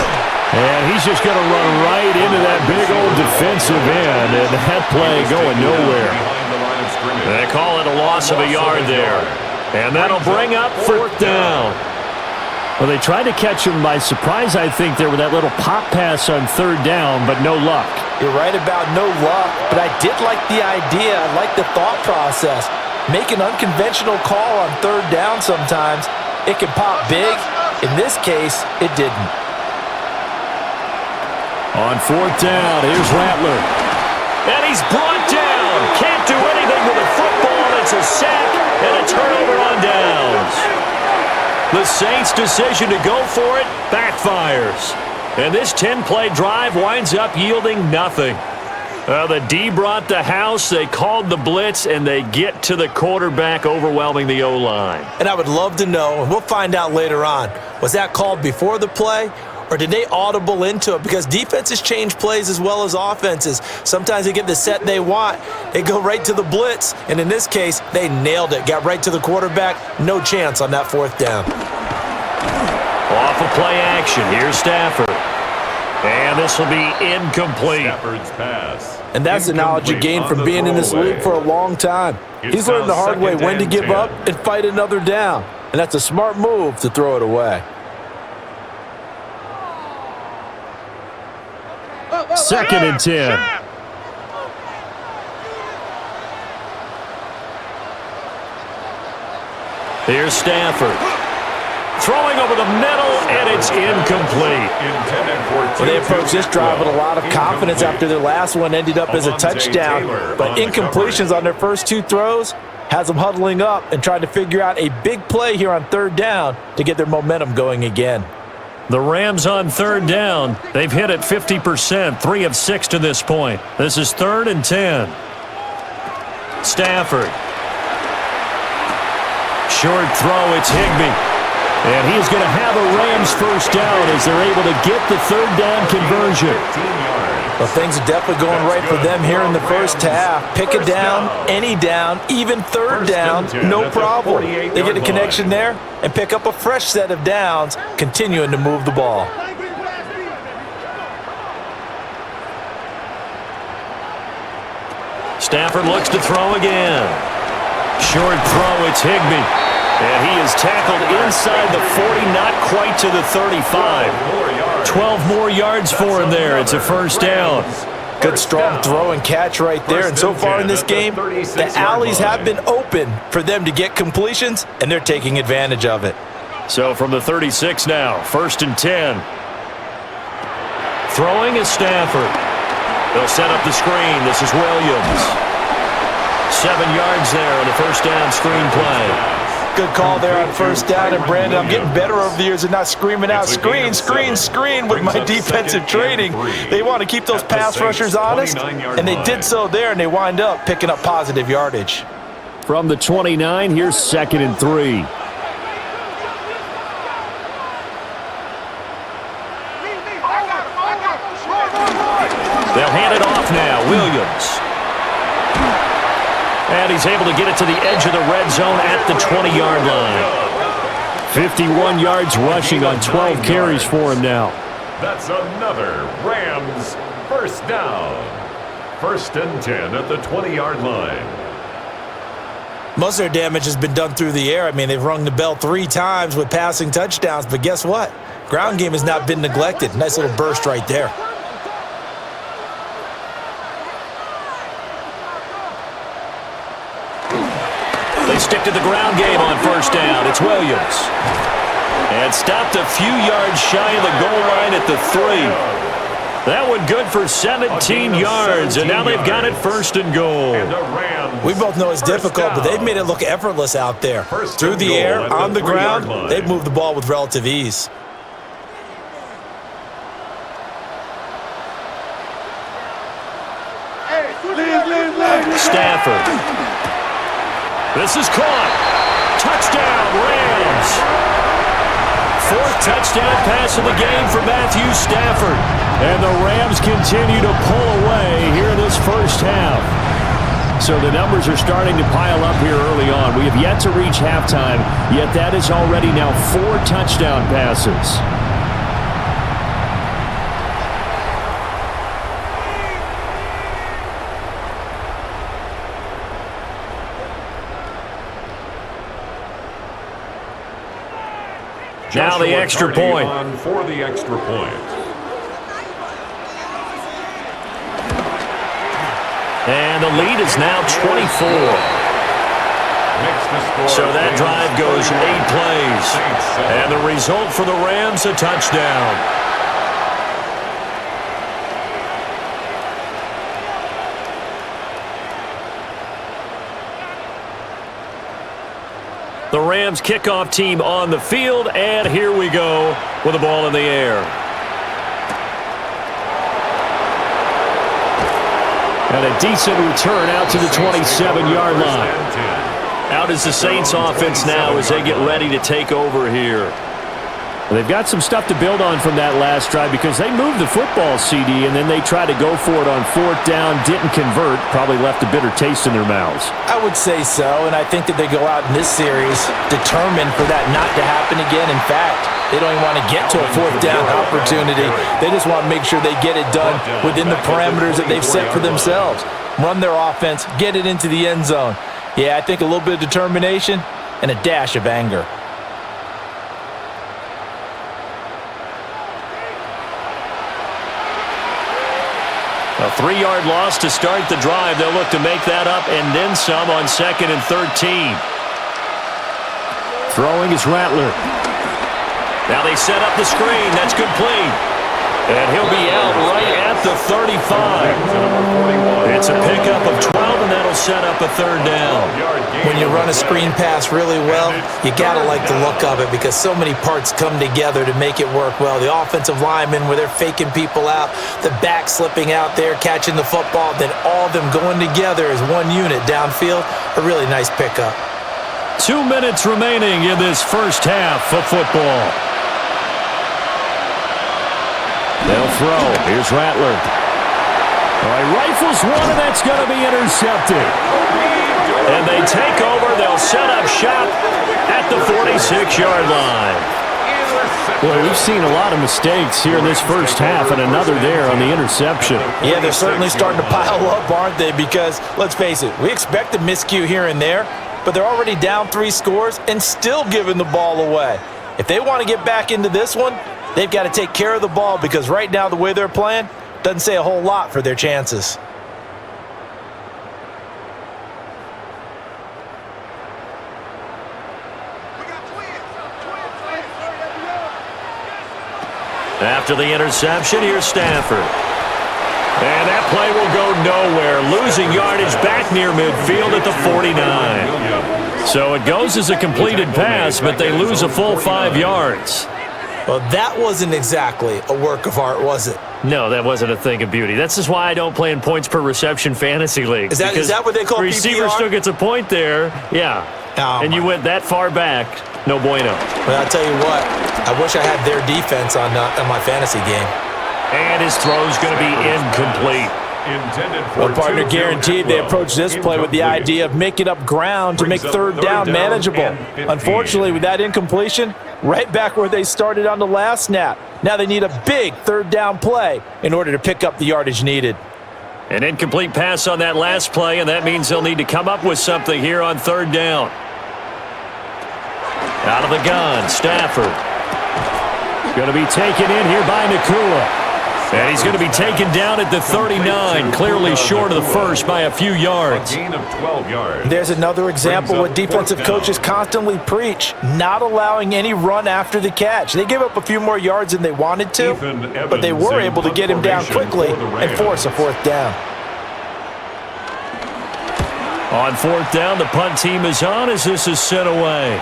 And he's just going to run right into that big old defensive end, and that play going nowhere. They call it a loss of a yard there. And that'll bring up 4th down. Well, they tried to catch him by surprise, I think, there with that little pop pass on 3rd down, but no luck. You're right about no luck, but I did like the idea. I like the thought process. Make an unconventional call on 3rd down sometimes. It can pop big. In this case, it didn't. On 4th down, here's Rattler. And he's brought down. Can't do anything with a football. It's a sack and a turnover on downs. The Saints' decision to go for it backfires. And this 10-play drive winds up yielding nothing. The D brought the house, they called the blitz, and they get to the quarterback, overwhelming the O-line. And I would love to know, and we'll find out later on, was that called before the play, or did they audible into it? Because defenses change plays as well as offenses. Sometimes they get the set they want. They go right to the blitz. And in this case, they nailed it. Got right to the quarterback. No chance on that 4th down. Off of play action. Here's Stafford. And this will be incomplete. Stafford's pass. And that's the knowledge you gain from being in this league for a long time. He's learned the hard way when to give up and fight another down. And that's a smart move to throw it away. 2nd and 10. Here's Stafford. Throwing over the middle, and it's incomplete. Well, they approached this drive with a lot of confidence after their last one ended up as a touchdown. But incompletions on their first 2 throws has them huddling up and trying to figure out a big play here on 3rd down to get their momentum going again. The Rams on 3rd down. They've hit it 50%, 3 of 6 to this point. This is 3rd and 10. Stafford. Short throw, it's Higbee. And he's going to have a Rams 1st down as they're able to get the 3rd down conversion. Well, things are definitely going right for them here in the first half. Pick a down, any down, even 3rd down, no problem. They get a connection there and pick up a fresh set of downs, continuing to move the ball. Stafford looks to throw again. Short throw, it's Higbee. And he is tackled inside the 40, not quite to the 35. 12 more yards for him there. It's a 1st down. Good strong throw and catch right there. And so far in this game, the alleys have been open for them to get completions, and they're taking advantage of it. So from the 36 now, 1st and 10. Throwing is Stafford. They'll set up the screen. This is Williams. 7 yards there on the first down screen play. Good call there on first down. And, Brandon, I'm getting better over the years and not screaming out, screen, screen, screen with my defensive training. They want to keep those pass rushers honest, and they did so there, and they wind up picking up positive yardage. From the 29, here's 2nd and 3. They'll hand it off now. Williams. And he's able to get it to the edge of the red zone at the 20-yard line. 51 yards rushing on 12 carries for him now. That's another Rams first down. 1st and 10 at the 20-yard line. Most of their damage has been done through the air. I mean, they've rung the bell 3 times with passing touchdowns, but guess what? Ground game has not been neglected. Nice little burst right there. They stick to the ground game on first down. It's Williams. And stopped a few yards shy of the goal line at the 3. That one good for 17 yards, and now they've got it 1st and goal. We both know it's difficult, but they've made it look effortless out there. Through the air, on the ground, they've moved the ball with relative ease. Stafford. This is caught. Touchdown, Rams. 4th touchdown pass of the game for Matthew Stafford. And the Rams continue to pull away here in this first half. So the numbers are starting to pile up here early on. We have yet to reach halftime, yet that is already now 4 touchdown passes. Now the extra point. For the extra point. And the lead is now 24. So that drive goes 8 plays. And the result for the Rams, a touchdown. The Rams kickoff team on the field, and here we go with the ball in the air. And a decent return out to the 27-yard line. Out is the Saints offense now as they get ready to take over here. Well, they've got some stuff to build on from that last drive because they moved the football, CD, and then they tried to go for it on 4th down, didn't convert, probably left a bitter taste in their mouths. I would say so, and I think that they go out in this series determined for that not to happen again. In fact, they don't even want to get to a 4th down opportunity. They just want to make sure they get it done within the parameters that they've set for themselves. Run their offense, get it into the end zone. Yeah, I think a little bit of determination and a dash of anger. A 3-yard loss to start the drive. They'll look to make that up and then some on 2nd and 13. Throwing is Rattler. Now they set up the screen. That's complete. And he'll be out right at the 35. It's a pickup of 12, and that'll set up a 3rd down. When you run a screen pass really well, you got to like the look of it because so many parts come together to make it work well. The offensive linemen, where they're faking people out, the back slipping out there, catching the football, then all of them going together as one unit downfield. A really nice pickup. 2 minutes remaining in this first half of football. They'll throw. Here's Rattler. All right, rifles one, and that's going to be intercepted. And they take over. They'll set up shop at the 46-yard line. Well, we've seen a lot of mistakes here in this first half, and another there on the interception. Yeah, they're certainly starting to pile up, aren't they? Because, let's face it, we expect a miscue here and there, but they're already down 3 scores and still giving the ball away. If they want to get back into this one, they've got to take care of the ball because right now the way they're playing doesn't say a whole lot for their chances. After the interception, here's Stafford. And that play will go nowhere, losing yardage back near midfield at the 49. So it goes as a completed pass, but they lose a full 5 yards. Well, that wasn't exactly a work of art, was it? No, that wasn't a thing of beauty. That's just why I don't play in points per reception fantasy leagues. Is that what they call receiver PPR? still gets a point there. Yeah. Oh, and you went that far back. No bueno. Well, I'll tell you what. I wish I had their defense on my fantasy game. And his throw's going to be incomplete. Well, partner, guaranteed they approach this play with the idea of making up ground to make third down manageable. Unfortunately, with that incompletion, right back where they started on the last snap. Now they need a big third down play in order to pick up the yardage needed. An incomplete pass on that last play, and that means they'll need to come up with something here on third down. Out of the gun, Stafford. Going to be taken in here by Nakua. And he's going to be taken down at the 39, clearly short of the first by a few yards. A gain of 12 yards. There's another example what defensive coaches constantly preach, not allowing any run after the catch. They gave up a few more yards than they wanted to, but they were able to get him down quickly and force a fourth down. On fourth down, the punt team is on as this is sent away.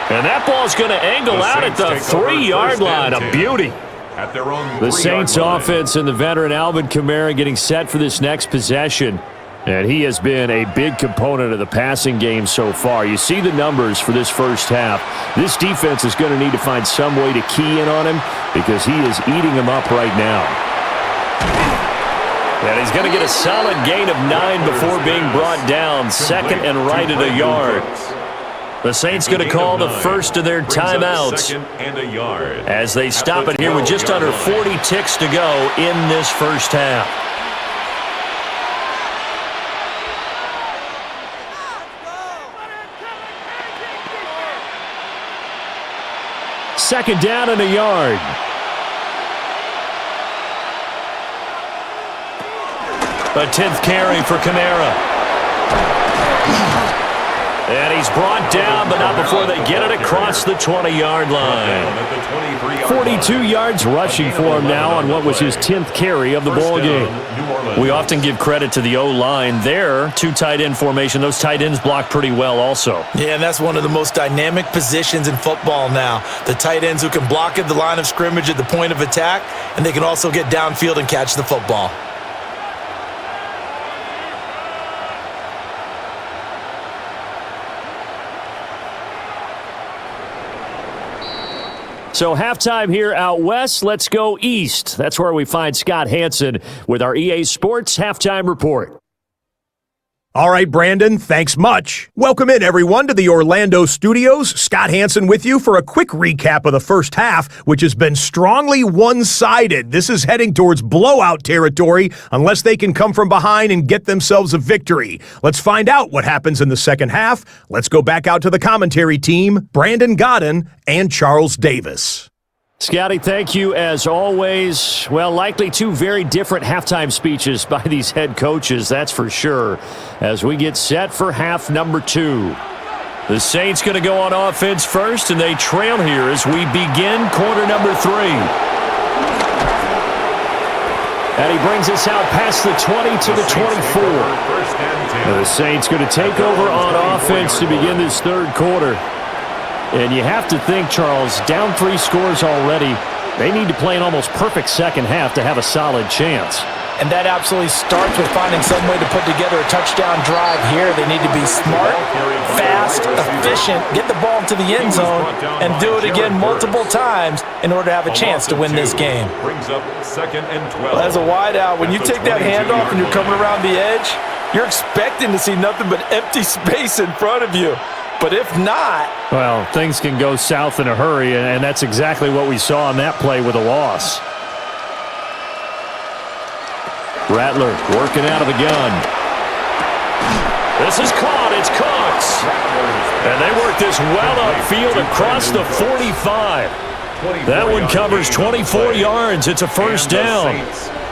And that ball's going to angle out at the 3-yard line. A beauty. At their own The Saints offense and the veteran Alvin Kamara getting set for this next possession. And he has been a big component of the passing game so far. You see the numbers for this first half. This defense is going to need to find some way to key in on him because he is eating them up right now. And he's going to get a solid gain of 9 before being brought down. Second and right at a yard. The Saints going to call the first of their timeouts as they stop it here with just under 40 ticks to go in this first half. Second down and a yard. A 10th carry for Kamara. And he's brought down, but not before they get it across the 20-yard line. 42 yards rushing for him now on what was his 10th carry of the ball game. We often give credit to the O-line there. 2 tight end formation. Those tight ends block pretty well also. Yeah, and that's one of the most dynamic positions in football now. The tight ends who can block at the line of scrimmage at the point of attack, and they can also get downfield and catch the football. So halftime here out west. Let's go east. That's where we find Scott Hansen with our EA Sports Halftime Report. All right, Brandon, thanks much. Welcome in, everyone, to the Orlando studios. Scott Hansen with you for a quick recap of the first half, which has been strongly one-sided. This is heading towards blowout territory unless they can come from behind and get themselves a victory. Let's find out what happens in the second half. Let's go back out to the commentary team, Brandon Godden and Charles Davis. Scotty, thank you as always. Well, likely 2 very different halftime speeches by these head coaches, that's for sure, as we get set for half number 2. The Saints going to go on offense first, and they trail here as we begin quarter number 3. And he brings us out past the 20 to the 24. The Saints going to take over on offense to begin this third quarter. And you have to think, Charles, down 3 scores already. They need to play an almost perfect second half to have a solid chance. And that absolutely starts with finding some way to put together a touchdown drive here. They need to be smart, fast, efficient, get the ball to the end zone, and do it again multiple times in order to have a chance to win this game. Brings up second and 12. As a wideout, when you take that handoff and you're coming around the edge, you're expecting to see nothing but empty space in front of you. But if not... Well, things can go south in a hurry, and that's exactly what we saw on that play with a loss. Rattler working out of the gun. This is caught. It's Cox. And they work this well upfield across the 45. That one covers 24 yards. It's a first down.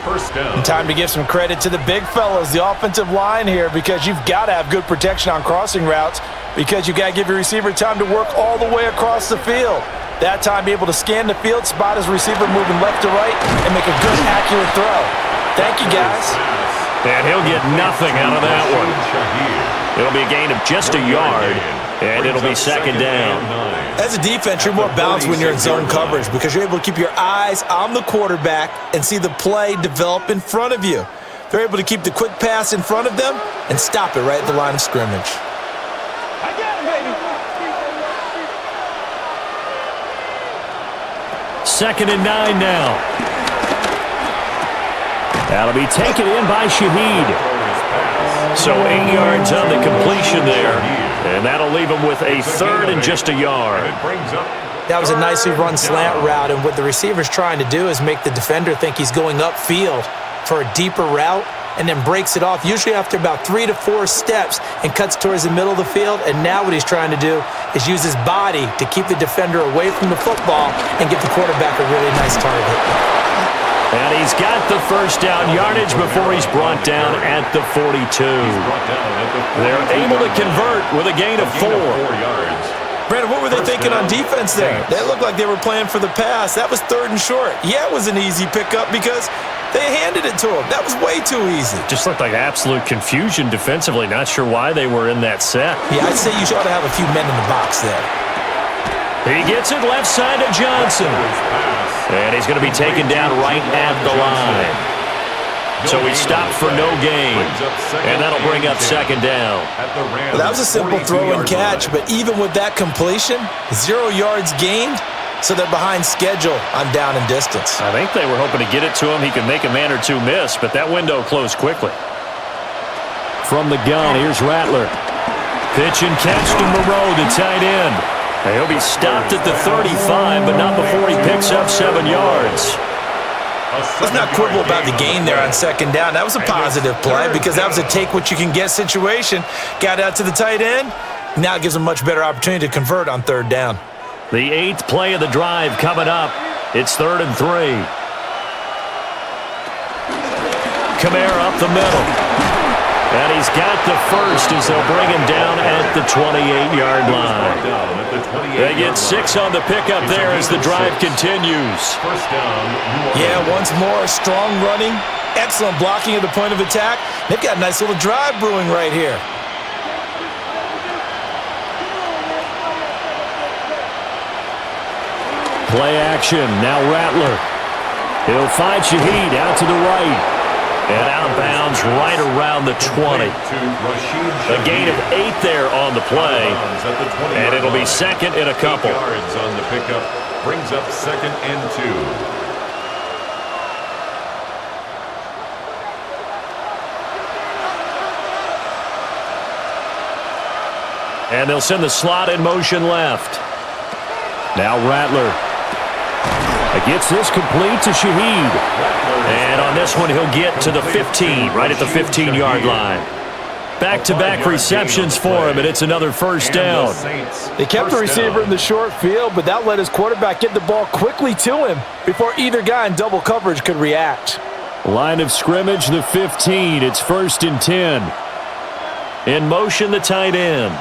And time to give some credit to the big fellas, the offensive line here, because you've got to have good protection on crossing routes because you've got to give your receiver time to work all the way across the field. That time, able to scan the field, spot his receiver moving left to right, and make a good, accurate throw. Thank you, guys. And he'll get nothing out of that one. It'll be a gain of just a yard, and it'll be second down. As a defense, you're more balanced when you're in zone coverage because you're able to keep your eyes on the quarterback and see the play develop in front of you. They're able to keep the quick pass in front of them and stop it right at the line of scrimmage. Second and 9 now. That'll be taken in by Shaheed. So 8 yards on the completion there. And that'll leave him with a third and just a yard. That was a nicely run slant route, and what the receiver's trying to do is make the defender think he's going upfield for a deeper route and then breaks it off, usually after about 3 to 4 steps, and cuts towards the middle of the field. And now what he's trying to do is use his body to keep the defender away from the football and give the quarterback a really nice target. And he's got the first down yardage before he's brought down at the 42. They're able to convert with a gain of 4. Brandon, what were they thinking on defense there? They looked like they were playing for the pass. That was 3rd and short. Yeah, it was an easy pickup because they handed it to him. That was way too easy. Just looked like absolute confusion defensively. Not sure why they were in that set. Yeah, I'd say you ought to have a few men in the box there. He gets it left side to Johnson. And he's going to be taken down right at the line. So he stopped for no gain. And that'll bring up second down. Well, that was a simple throw and catch, but even with that completion, 0 yards gained, so they're behind schedule on down and distance. I think they were hoping to get it to him. He could make a man or two miss, but that window closed quickly. From the gun, here's Rattler. Pitch and catch to Moreau, the tight end. He'll be stopped at the 35, but not before he picks up 7 yards. Let's not quibble about the gain there on second down. That was a positive play because that was a take-what-you-can-get situation. Got out to the tight end. Now it gives him a much better opportunity to convert on 3rd down. The 8th play of the drive coming up. It's 3rd and 3. Kamara up the middle. And he's got the first as they'll bring him down at the 28-yard line. They get 6 on the pickup there as the drive continues. Yeah, once more, strong running, excellent blocking at the point of attack. They've got a nice little drive brewing right here. Play action, now Rattler. He'll find Shaheed out to the right. And outbounds right around the 20. A gain of 8 there on the play. And it'll be second and a couple. Yards on the pickup brings up 2nd and 2. And they'll send the slot in motion left. Now Rattler gets this complete to Shaheed. And on this one, he'll get to the 15, right at the 15-yard line. Back-to-back receptions for him, and it's another first down. They kept the receiver in the short field, but that let his quarterback get the ball quickly to him before either guy in double coverage could react. Line of scrimmage, the 15. It's 1st and 10. In motion, the tight end.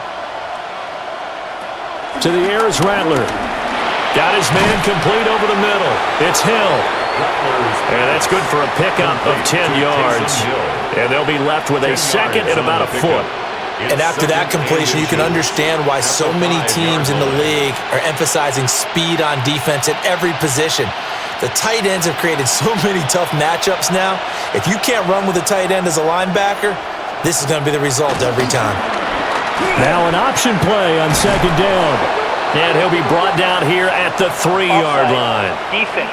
To the air is Rattler. Got his man complete over the middle. It's Hill. And that's good for a pickup of 10 yards. And they'll be left with a second and about a foot. And after that completion, you can understand why so many teams in the league are emphasizing speed on defense at every position. The tight ends have created so many tough matchups now. If you can't run with a tight end as a linebacker, this is going to be the result every time. Now an option play on second down. And he'll be brought down here at the 3-yard line. Defense.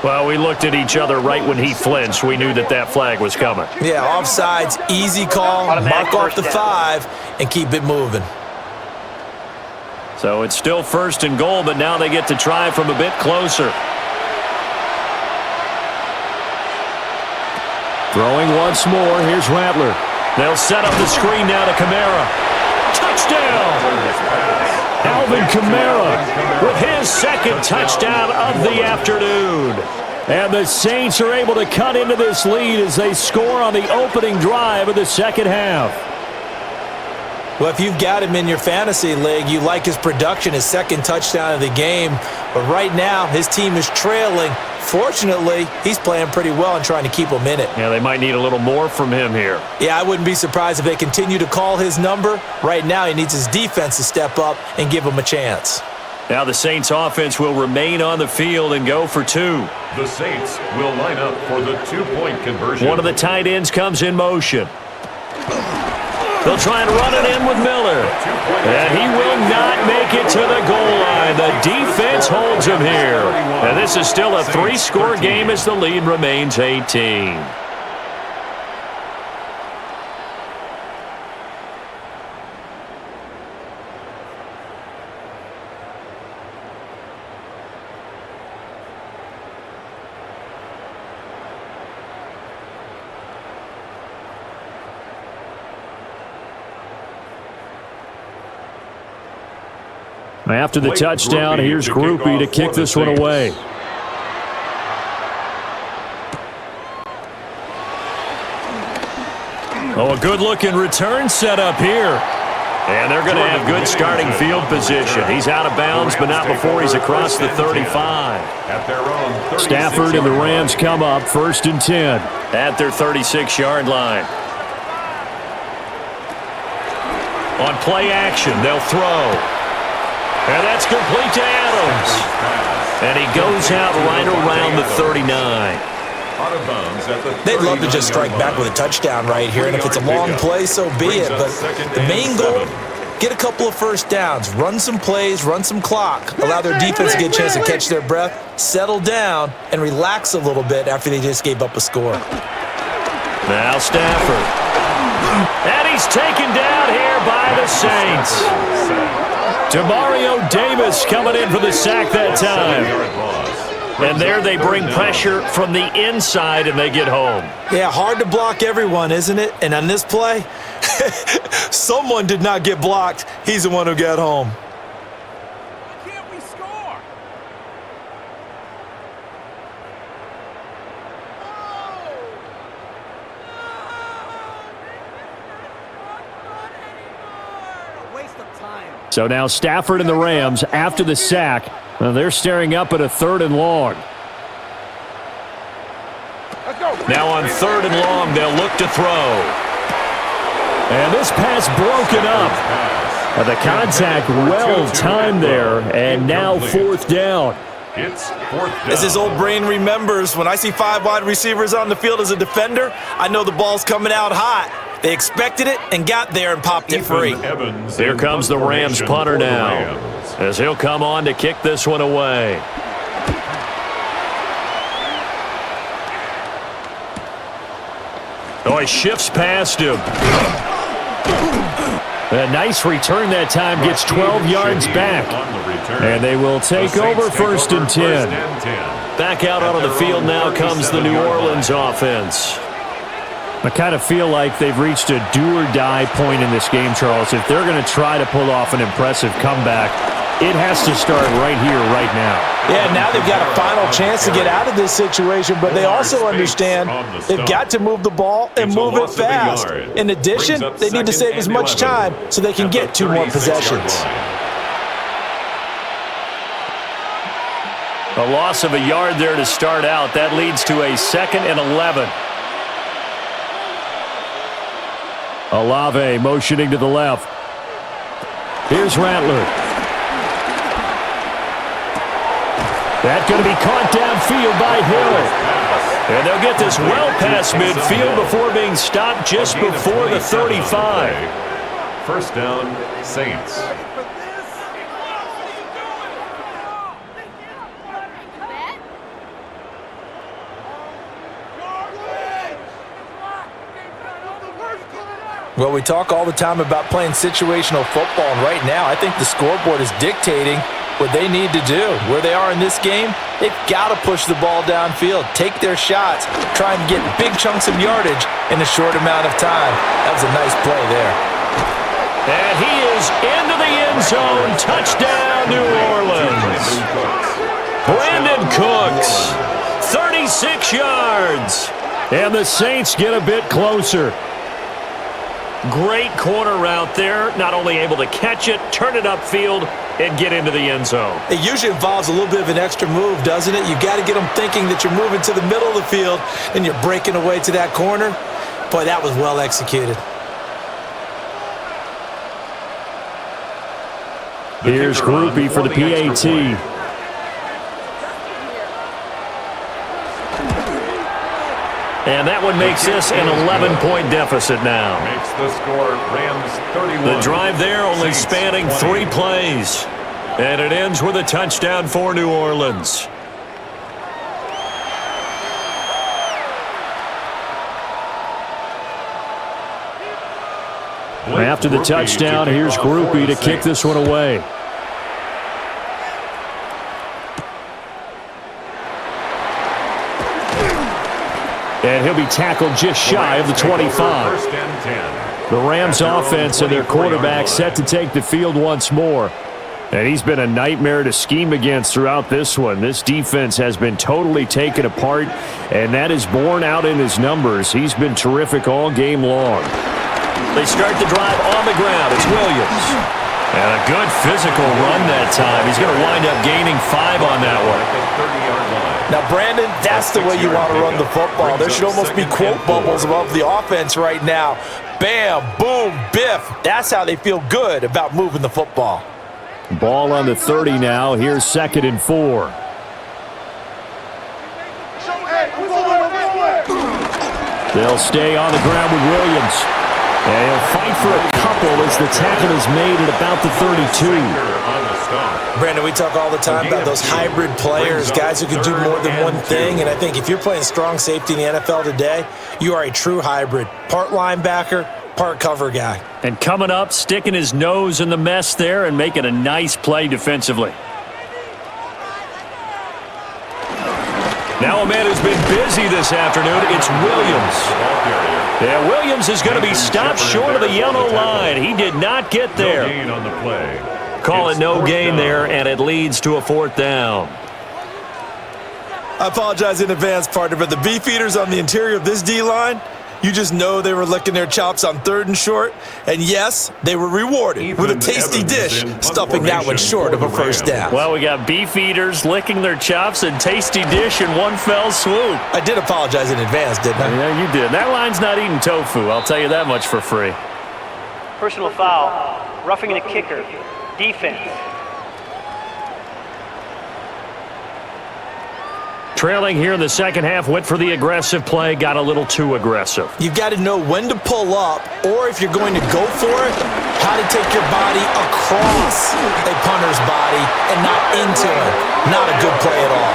Well, we looked at each other right when he flinched. We knew that that flag was coming. Yeah, offsides, easy call, mark off the 5, and keep it moving. So it's still 1st and goal, but now they get to try from a bit closer. Throwing once more, here's Rattler. They'll set up the screen now to Kamara. Touchdown! Alvin Kamara with his second touchdown of the afternoon. And the Saints are able to cut into this lead as they score on the opening drive of the second half. Well, if you've got him in your fantasy league, you like his production, his second touchdown of the game. But right now, his team is trailing. Fortunately, he's playing pretty well and trying to keep them in it. Yeah, they might need a little more from him here. Yeah, I wouldn't be surprised if they continue to call his number. Right now, he needs his defense to step up and give him a chance. Now the Saints offense will remain on the field and go for two. The Saints will line up for the two-point conversion. One of the tight ends comes in motion. They'll try and run it in with Miller. And he will not make it to the goal line. The defense holds him here. And this is still a three-score game as the lead remains 18. After the touchdown, here's Groupie to kick this one away. Oh, a good-looking return set up here. And they're going to have good starting field position. He's out of bounds, but not before he's across the 35. Stafford and the Rams come up 1st and 10 at their 36-yard line. On play action, they'll throw. And that's complete to Adams. And he goes out right around the 39. They'd love to just strike back with a touchdown right here, and if it's a long play, so be it. But the main goal, get a couple of first downs, run some plays, run some clock, allow their defense to get a chance to catch their breath, settle down, and relax a little bit after they just gave up a score. Now Stafford. And he's taken down here by the Saints. Demario Davis coming in for the sack that time. And there they bring pressure from the inside and they get home. Yeah, hard to block everyone, isn't it? And on this play, someone did not get blocked. He's the one who got home. Why can't we score? A waste of time. So now Stafford and the Rams, after the sack, they're staring up at a 3rd and long. Now on 3rd and long, they'll look to throw. And this pass broken up. The contact well timed there, and now 4th down. It's 4th down. As his old brain remembers, when I see 5 wide receivers on the field as a defender, I know the ball's coming out hot. They expected it and got there and popped it free. Here comes the Rams punter now, as he'll come on to kick this one away. Oh, he shifts past him. A nice return that time, gets 12 yards back. And they will take over 1st and 10. Back out onto the field now comes the New Orleans offense. I kind of feel like they've reached a do-or-die point in this game, Charles. If they're going to try to pull off an impressive comeback, it has to start right here, right now. Yeah, now they've got a final chance to get out of this situation, but they also understand they've got to move the ball and move it fast. In addition, they need to save as much time so they can get 2 more possessions. A loss of a yard there to start out. That leads to a 2nd and 11. Olave motioning to the left. Here's Rattler. That's going to be caught downfield by Hill. And they'll get this well past midfield before being stopped just before the 35. 1st down, Saints. Well, we talk all the time about playing situational football, and right now I think the scoreboard is dictating what they need to do. Where they are in this game, they've got to push the ball downfield, take their shots, try and get big chunks of yardage in a short amount of time. That was a nice play there. And he is into the end zone. Touchdown, New Orleans. Brandon Cooks, 36 yards. And the Saints get a bit closer. Great corner route there. Not only able to catch it, turn it upfield, and get into the end zone. It usually involves a little bit of an extra move, doesn't it? You got to get them thinking that you're moving to the middle of the field and you're breaking away to that corner. Boy, that was well executed. Here's Groupie for the PAT. And that one makes this an 11-point deficit now. Makes the score Rams 31. The drive there only spanning 3 plays. And it ends with a touchdown for New Orleans. After the touchdown, here's Groupie to kick this one away. And he'll be tackled just shy of the 25. The Rams offense and their quarterback set to take the field once more. And he's been a nightmare to scheme against throughout this one. This defense has been totally taken apart, and that is borne out in his numbers. He's been terrific all game long. They start the drive on the ground. It's Williams. And a good physical run that time. He's going to wind up gaining 5 on that one. Now, Brandon, that's the way you want to run the football. There should almost be quote bubbles above the offense right now. Bam, boom, biff. That's how they feel good about moving the football. Ball on the 30 now. Here's 2nd and 4. They'll stay on the ground with Williams. And he'll fight for a couple as the tackle is made at about the 32. Brandon, we talk all the time about those hybrid players, guys who can do more than one thing. And I think if you're playing strong safety in the NFL today, you are a true hybrid. Part linebacker, part cover guy. And coming up, sticking his nose in the mess there and making a nice play defensively. Now a man who's been busy this afternoon, it's Williams. Yeah, Williams is going to be stopped short of the yellow line. He did not get there. No gain on the play. Call it no gain there, and it leads to a 4th down. I apologize in advance, partner, but the beefeaters on the interior of this D-line, you just know they were licking their chops on 3rd and short. And yes, they were rewarded with a tasty dish, stuffing that one short of a 1st down. Well, we got beefeaters licking their chops and tasty dish in one fell swoop. I did apologize in advance, didn't I? Yeah, you did. That line's not eating tofu. I'll tell you that much for free. Personal foul, roughing the kicker, defense. Trailing here in the second half, went for the aggressive play, got a little too aggressive. You've got to know when to pull up, or if you're going to go for it, how to take your body across a punter's body and not into it. Not a good play at all.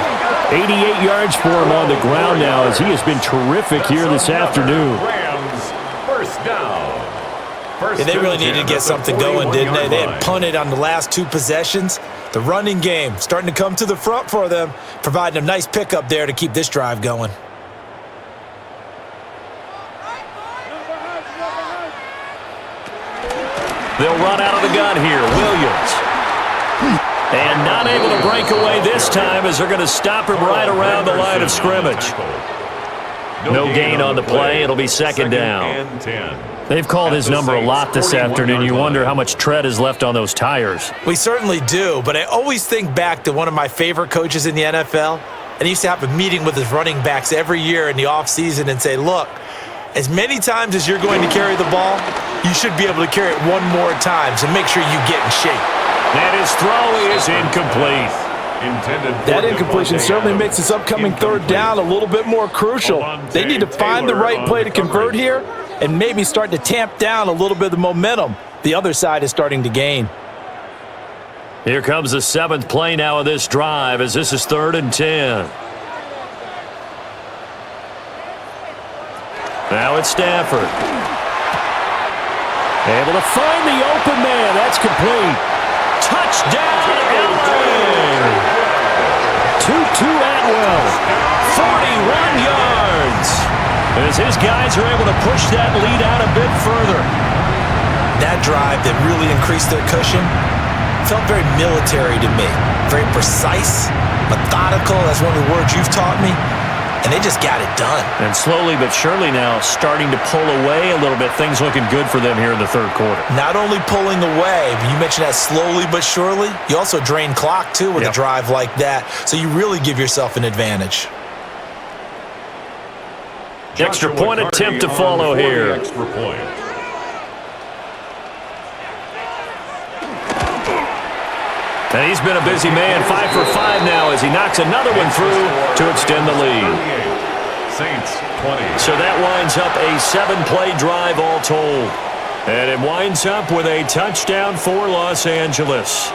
88 yards for him on the ground now as he has been terrific here this afternoon. Rams, 1st down. Yeah, they really needed to get something going, didn't they? They had punted on the last 2 possessions. The running game starting to come to the front for them, providing a nice pickup there to keep this drive going. They'll run out of the gun here. Williams. And not able to break away this time as they're going to stop him right around the line of scrimmage. No gain on the play. It'll be 2nd down. And 10. They've called his number a lot this afternoon. You wonder how much tread is left on those tires. We certainly do, but I always think back to one of my favorite coaches in the NFL, and he used to have a meeting with his running backs every year in the offseason and say, look, as many times as you're going to carry the ball, you should be able to carry it 1 more time, so make sure you get in shape. And his throw is incomplete. That incompletion certainly makes this upcoming 3rd down a little bit more crucial. They need to find the right play to convert here and maybe start to tamp down a little bit of the momentum the other side is starting to gain. Here comes the 7th play now of this drive as this is 3rd and 10. Now it's Stafford. Able to find the open man. That's complete. Touchdown, LA! Tutu Atwell, 41 yards. As his guys are able to push that lead out a bit further. That drive that really increased their cushion felt very military to me. Very precise, methodical. That's one of the words you've taught me. and they just got it done. And slowly but surely now starting to pull away a little bit. Things looking good for them here in the third quarter. Not only pulling away, but you mentioned that slowly but surely, you also drain clock too with a drive like that. So you really give yourself an advantage. Extra point attempt to follow here. Extra point. And he's been a busy man, 5 for 5 now as he knocks another one through to extend the lead. Saints 20. So that winds up a 7-play drive all told. And it winds up with a touchdown for Los Angeles.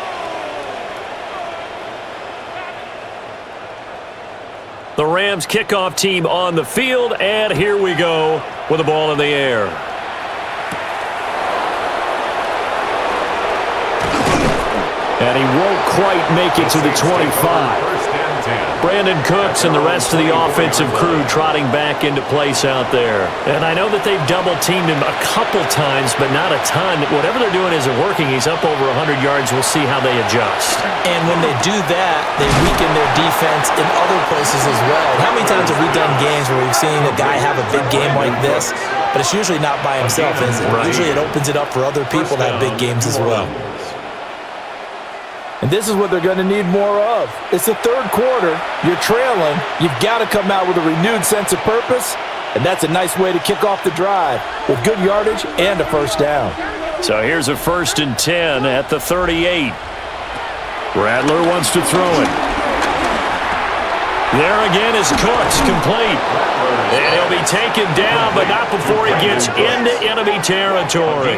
The Rams kickoff team on the field, and here we go with the ball in the air. And he won't quite make it to the 25. First and 10. Brandon Cooks and the rest of the offensive crew trotting back into place out there. And I know that they've double-teamed him a couple times, but not a ton. Whatever they're doing isn't working. He's up over 100 yards. We'll see how they adjust. And when they do that, they weaken their defense in other places as well. And how many times have we done games where we've seen a guy have a big game like this, but it's usually not by himself, is it? Right. Usually it opens it up for other people to have big games as well. And this is what they're going to need more of. It's the third quarter. You're trailing. You've got to come out with a renewed sense of purpose, and that's a nice way to kick off the drive with good yardage and a first down. So here's a 1st and 10 at the 38. Rattler wants to throw it. There again is Cooks, complete. And he'll be taken down, but not before he gets into enemy territory.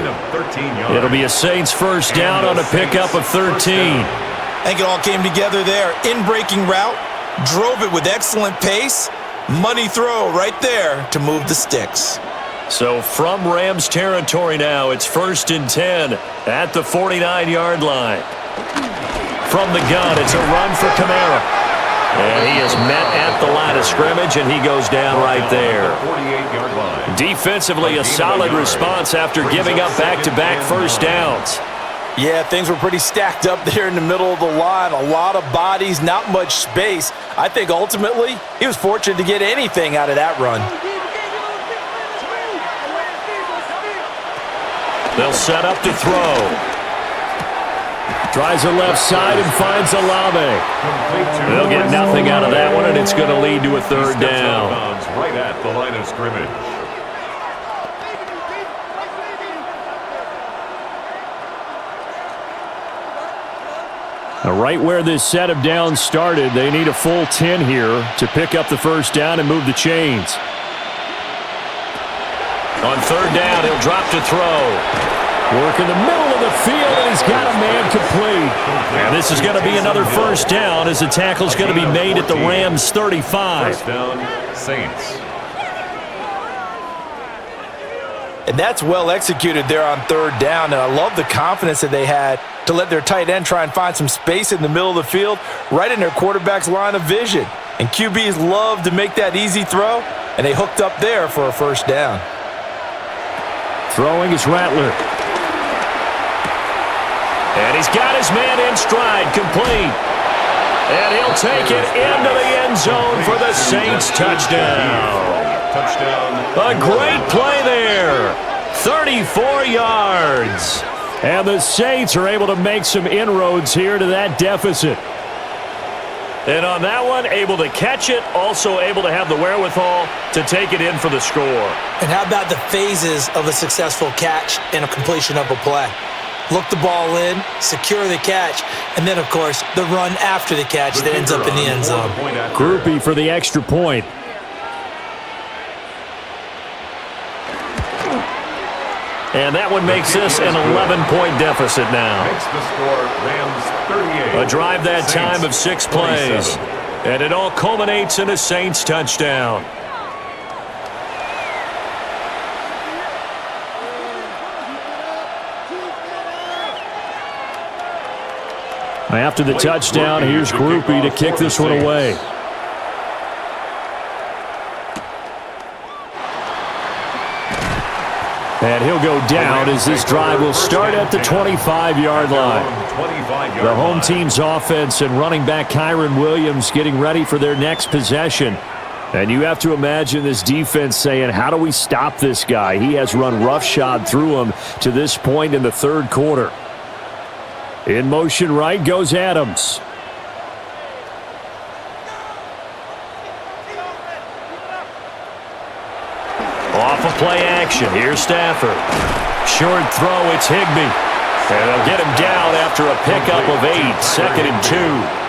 It'll be a Saints first down on a pickup of 13. I think it all came together there. In-breaking route, drove it with excellent pace. Money throw right there to move the sticks. So from Rams territory now, it's 1st and 10 at the 49-yard line. From the gun, it's a run for Kamara. And he is met at the line of scrimmage, and he goes down right there. Defensively, a solid response after giving up back-to-back first downs. Yeah, things were pretty stacked up there in the middle of the line. A lot of bodies, not much space. I think ultimately he was fortunate to get anything out of that run. They'll set up to throw. Tries the left side and finds Olave. They'll get nothing out of that one, and it's going to lead to a third down. Right at the line of scrimmage. Now, right where this set of downs started, they need a full 10 here to pick up the first down and move the chains. On third down, he'll drop to throw. Work in the middle of the field, and he's got a man complete. And this is going to be another first down as the tackle's going to be made at the Rams' 35. First down, Saints. And that's well executed there on third down, and I love the confidence that they had to let their tight end try and find some space in the middle of the field, right in their quarterback's line of vision. And QBs love to make that easy throw, and they hooked up there for a first down. Throwing is Rattler. And he's got his man in stride, complete. And he'll take it into the end zone for the Saints touchdown. A great play there. 34 yards. And the Saints are able to make some inroads here to that deficit. And on that one, able to catch it, also able to have the wherewithal to take it in for the score. And how about the phases of a successful catch and a completion of a play? Look the ball in, secure the catch, and then, of course, the run after the catch that ends up in the end zone. Groupie for the extra point. And that one makes this an 11-point deficit now. Makes the score Rams 38. A drive that time of 6 plays. 27. And it all culminates in a Saints touchdown. After the touchdown, here's Groupie to kick this one away. And he'll go down as this drive will start at the 25-yard line. The home team's offense and running back Kyron Williams getting ready for their next possession. And you have to imagine this defense saying, how do we stop this guy? He has run roughshod through him to this point in the third quarter. In motion right goes Adams. Off of play action. Here's Stafford. Short throw. It's Higbee. And they'll get him down after a pickup of 8. 2nd and 2.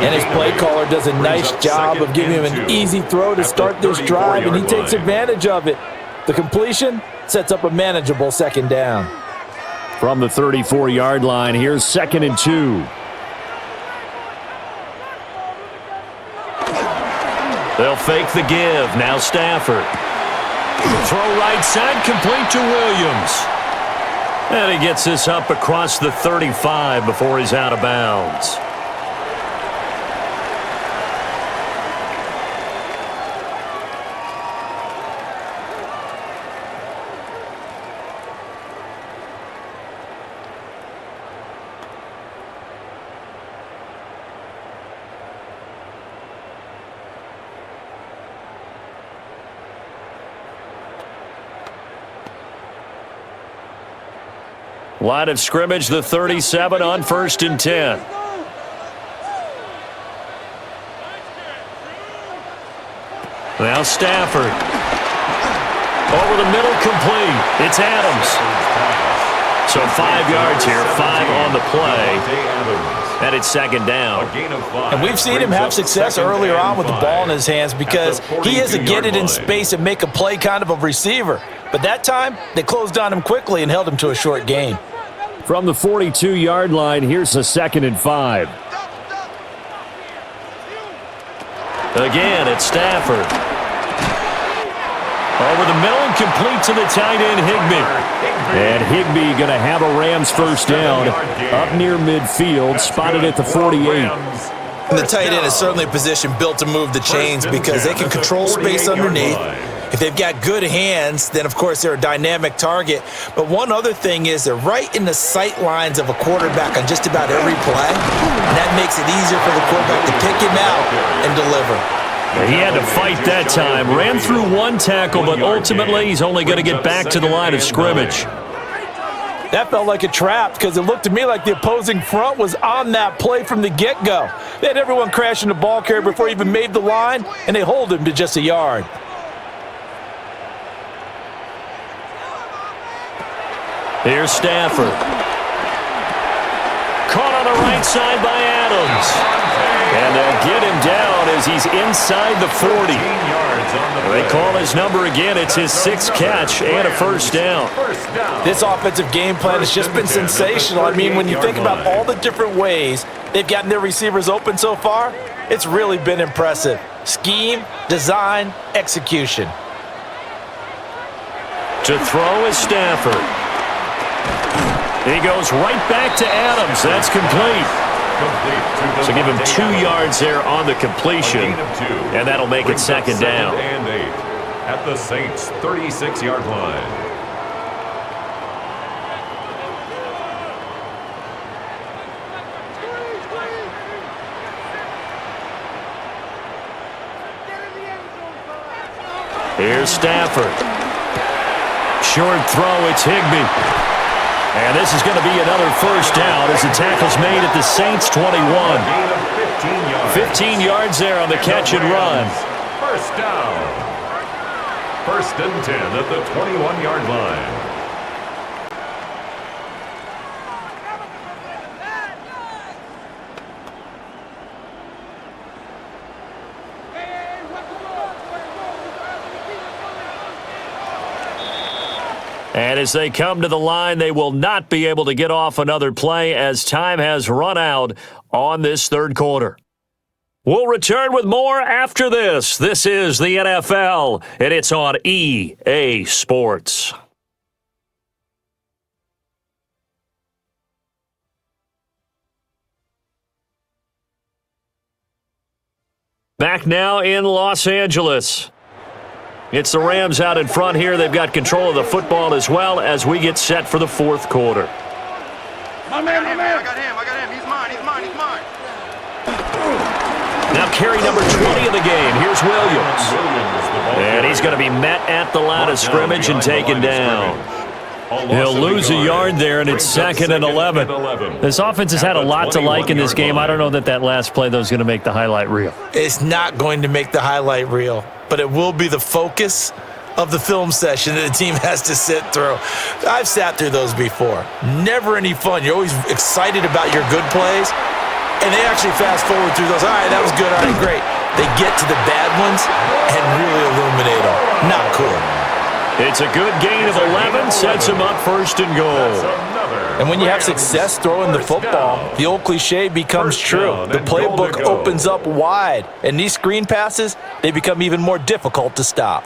And his play caller does a nice job of giving him an easy throw to start this drive, and he takes advantage of it. The completion sets up a manageable 2nd down. From the 34-yard line, here's 2nd and 2. They'll fake the give. Now Stafford. Throw right side, complete to Williams. And he gets this up across the 35 before he's out of bounds. Line of scrimmage, the 37 on 1st and 10. Now Stafford. Over the middle, complete. It's Adams. So 5 yards here, 5 on the play. And it's 2nd down. And we've seen him have success earlier on with the ball in his hands because he is a get it in space and make a play kind of a receiver. But that time, they closed on him quickly and held him to a short gain. From the 42-yard line, here's a 2nd and 5. Again, it's Stafford. Over the middle and complete to the tight end, Higbee. And Higbee going to have a Rams first down up near midfield, spotted at the 48. And the tight end is certainly a position built to move the chains because they can control space underneath. If they've got good hands, then of course they're a dynamic target. But one other thing is they're right in the sight lines of a quarterback on just about every play. And that makes it easier for the quarterback to pick him out and deliver. He had to fight that time. Ran through one tackle, but ultimately he's only going to get back to the line of scrimmage. That felt like a trap because it looked to me like the opposing front was on that play from the get-go. They had everyone crashing the ball carrier before he even made the line, and they hold him to just a yard. Here's Stafford. Caught on the right side by Adams. And they'll get him down as he's inside the 40. They call his number again. It's his 6th catch and a first down. This offensive game plan has just been sensational. I mean, when you think about all the different ways they've gotten their receivers open so far, it's really been impressive. Scheme, design, execution. To throw is Stafford. He goes right back to Adams. That's complete. So give him 2 yards there on the completion, and that'll make it 2nd down. And 8 at the Saints' 36-yard line. Here's Stafford. Short throw, it's Higbee. And this is going to be another first down as the tackle's made at the Saints' 21. 15 yards there on the catch and run. First down. 1st and 10 at the 21-yard line. And as they come to the line, they will not be able to get off another play as time has run out on this third quarter. We'll return with more after this. This is the NFL, and it's on EA Sports. Back now in Los Angeles. It's the Rams out in front here. They've got control of the football as well as we get set for the fourth quarter. My man. I got him. He's mine. Now carry number 20 of the game. Here's Williams. And he's going to be met at the line of scrimmage and taken down. He'll lose a yard there, and it's 2nd and 11. This offense has had a lot to like in this game. I don't know that last play, though, is going to make the highlight reel. It's not going to make the highlight reel, but it will be the focus of the film session that the team has to sit through. I've sat through those before. Never any fun. You're always excited about your good plays, and they actually fast forward through those. All right, that was good. All right, great. They get to the bad ones and really illuminate them. Not cool. It's a good gain of 11, sets him up 1st and goal. And when you have success throwing the football, the old cliche becomes true. The playbook opens up wide, and these screen passes, they become even more difficult to stop.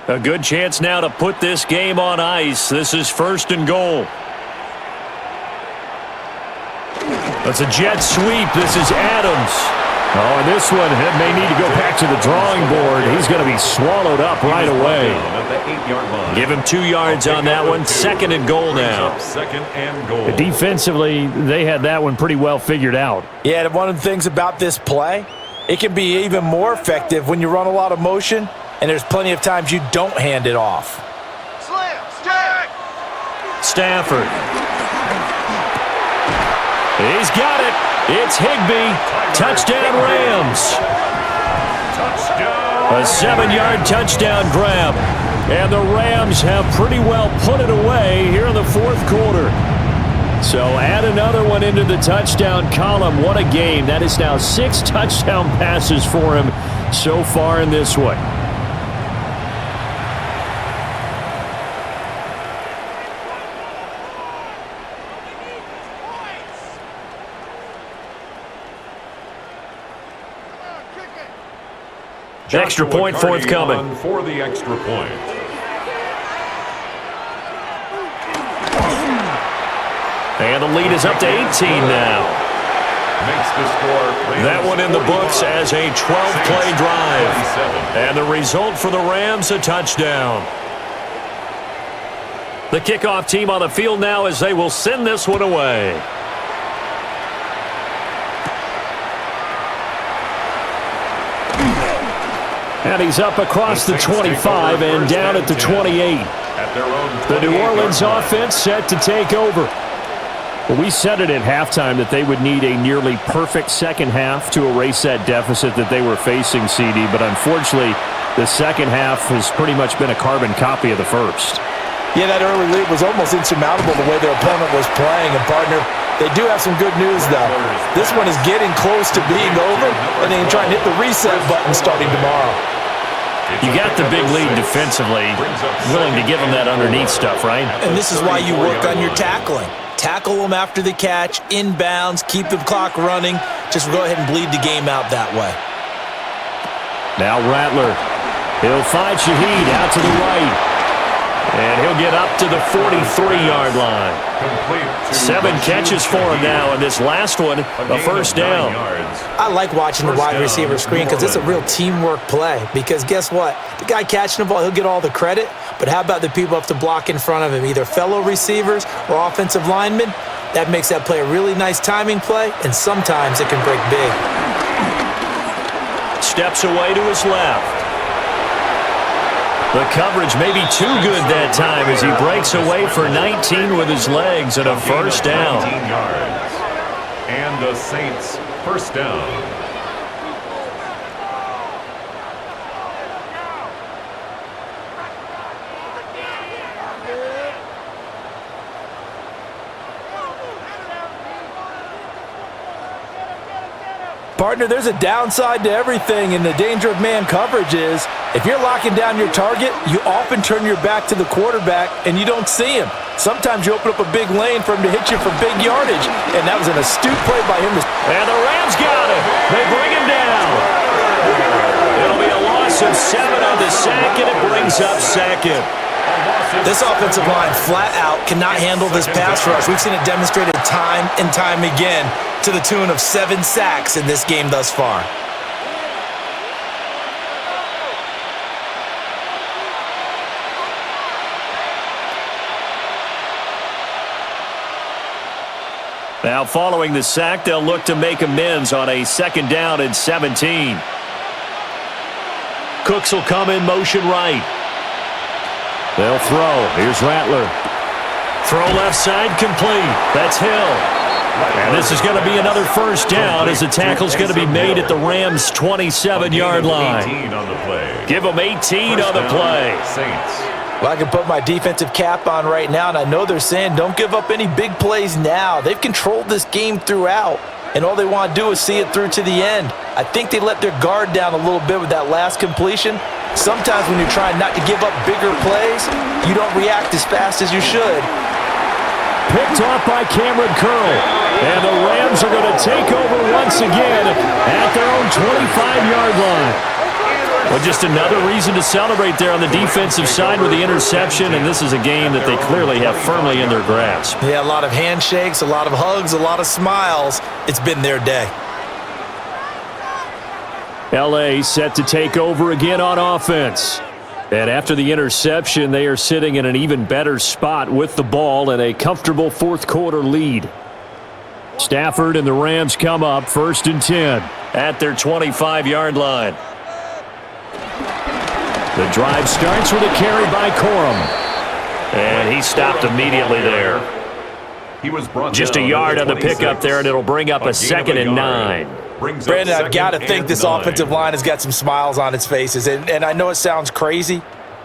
A good chance now to put this game on ice. This is 1st and goal. That's a jet sweep. This is Adams. Oh, and this one may need to go back to the drawing board. He's going to be swallowed up right away. Give him 2 yards on that one. 2nd and goal now. 2nd and goal. Defensively, they had that one pretty well figured out. Yeah, one of the things about this play, it can be even more effective when you run a lot of motion, and there's plenty of times you don't hand it off. Stafford. He's got it. It's Higbee. Touchdown, Rams. A 7-yard touchdown grab. And the Rams have pretty well put it away here in the 4th quarter. So add another one into the touchdown column. What a game. That is now 6 touchdown passes for him so far in this one. Extra point forthcoming. For the extra point. And the lead is up to 18 now. Makes the score. That one in the books as a 12-play drive. And the result for the Rams, a touchdown. The kickoff team on the field now as they will send this one away. And he's up across the 25 and down at the 28. The New Orleans offense set to take over. Well, we said it at halftime that they would need a nearly perfect second half to erase that deficit that they were facing, CD. But unfortunately, the second half has pretty much been a carbon copy of the first. Yeah, that early lead was almost insurmountable the way their opponent was playing. And, partner, they do have some good news, though. This one is getting close to being over, and they can try and hit the reset button starting tomorrow. You got the big lead defensively, willing to give them that underneath stuff, right? And this is why you work on your tackling. Tackle them after the catch, inbounds, keep the clock running. Just go ahead and bleed the game out that way. Now Rattler. He'll find Shaheed out to the right. And he'll get up to the 43-yard line. 7 catches for him now, and this last one, a first down. I like watching the wide receiver screen because it's a real teamwork play. Because guess what? The guy catching the ball, he'll get all the credit. But how about the people who have to block in front of him, either fellow receivers or offensive linemen? That makes that play a really nice timing play, and sometimes it can break big. Steps away to his left. The coverage may be too good that time as he breaks away for 19 with his legs and a first down. 19 yards. And the Saints first down. Partner, there's a downside to everything, and the danger of man coverage is if you're locking down your target, you often turn your back to the quarterback and you don't see him. Sometimes you open up a big lane for him to hit you for big yardage, and that was an astute play by him. And the Rams got it. They bring him down. It'll be a loss of 7 on the sack, and it brings up second. This offensive line flat out cannot handle this pass rush. We've seen it demonstrated time and time again to the tune of 7 sacks in this game thus far. Now following the sack, they'll look to make amends on a 2nd down and 17. Cooks will come in motion right. They'll throw. Here's Rattler. Throw left side complete. That's Hill. And this is going to be another 1st down as the tackle's going to be made at the Rams' 27-yard line. Give them 18 on the play. Well, I can put my defensive cap on right now, and I know they're saying don't give up any big plays now. They've controlled this game throughout, and all they want to do is see it through to the end. I think they let their guard down a little bit with that last completion. Sometimes when you're trying not to give up bigger plays, you don't react as fast as you should. Picked off by Cameron Curl. And the Rams are going to take over once again at their own 25-yard line. Well, just another reason to celebrate there on the defensive side with the interception, and this is a game that they clearly have firmly in their grasp. Yeah, a lot of handshakes, a lot of hugs, a lot of smiles. It's been their day. L.A. set to take over again on offense. And after the interception, they are sitting in an even better spot with the ball and a comfortable 4th quarter lead. Stafford and the Rams come up 1st and 10 at their 25-yard line. The drive starts with a carry by Corum. And he stopped immediately there. He was brought just a yard on the pickup there, and it'll bring up a 2nd and 9. Brandon, I've got to think this offensive line has got some smiles on its faces. And I know it sounds crazy,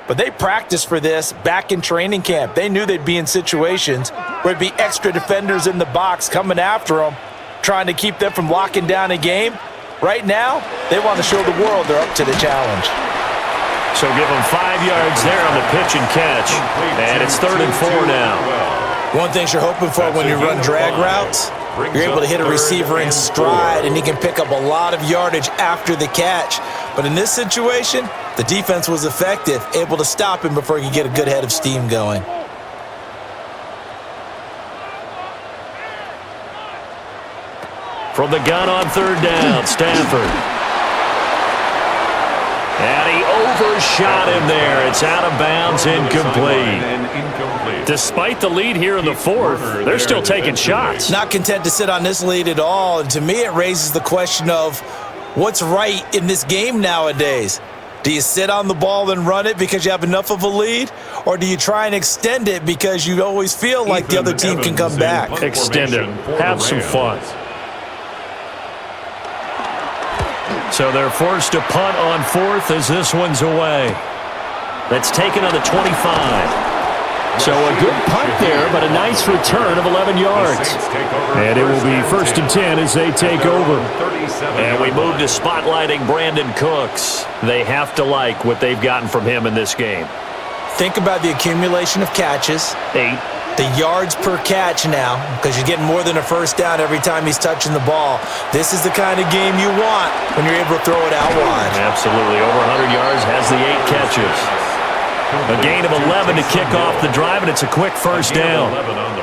but they practiced for this back in training camp. They knew they'd be in situations where it'd be extra defenders in the box coming after them, trying to keep them from locking down a game. Right now, they want to show the world they're up to the challenge. So give them 5 yards there on the pitch and catch. And it's 3rd and 4 now. One thing you're hoping for when you run drag routes, you're able to hit a receiver in stride, and he can pick up a lot of yardage after the catch. But in this situation, the defense was effective, able to stop him before he could get a good head of steam going. From the gun on 3rd down, Stafford. And he overshot him there. It's out of bounds, incomplete. Despite the lead here in the 4th, they're still taking shots. Not content to sit on this lead at all, and to me it raises the question of what's right in this game nowadays. Do you sit on the ball and run it because you have enough of a lead, or do you try and extend it because you always feel like the other team can come back? Extend it. Have some fun. So they're forced to punt on 4th as this one's away. That's taken on the 25. So a good punt there, but a nice return of 11 yards. And it will be 1st and 10 as they take over. And we move to spotlighting Brandon Cooks. They have to like what they've gotten from him in this game. Think about the accumulation of catches. 8. The yards per catch now, because you're getting more than a 1st down every time he's touching the ball. This is the kind of game you want when you're able to throw it out wide. Absolutely. Over 100 yards, has the 8 catches. A gain of 11 to kick off the drive, and it's a quick 1st down.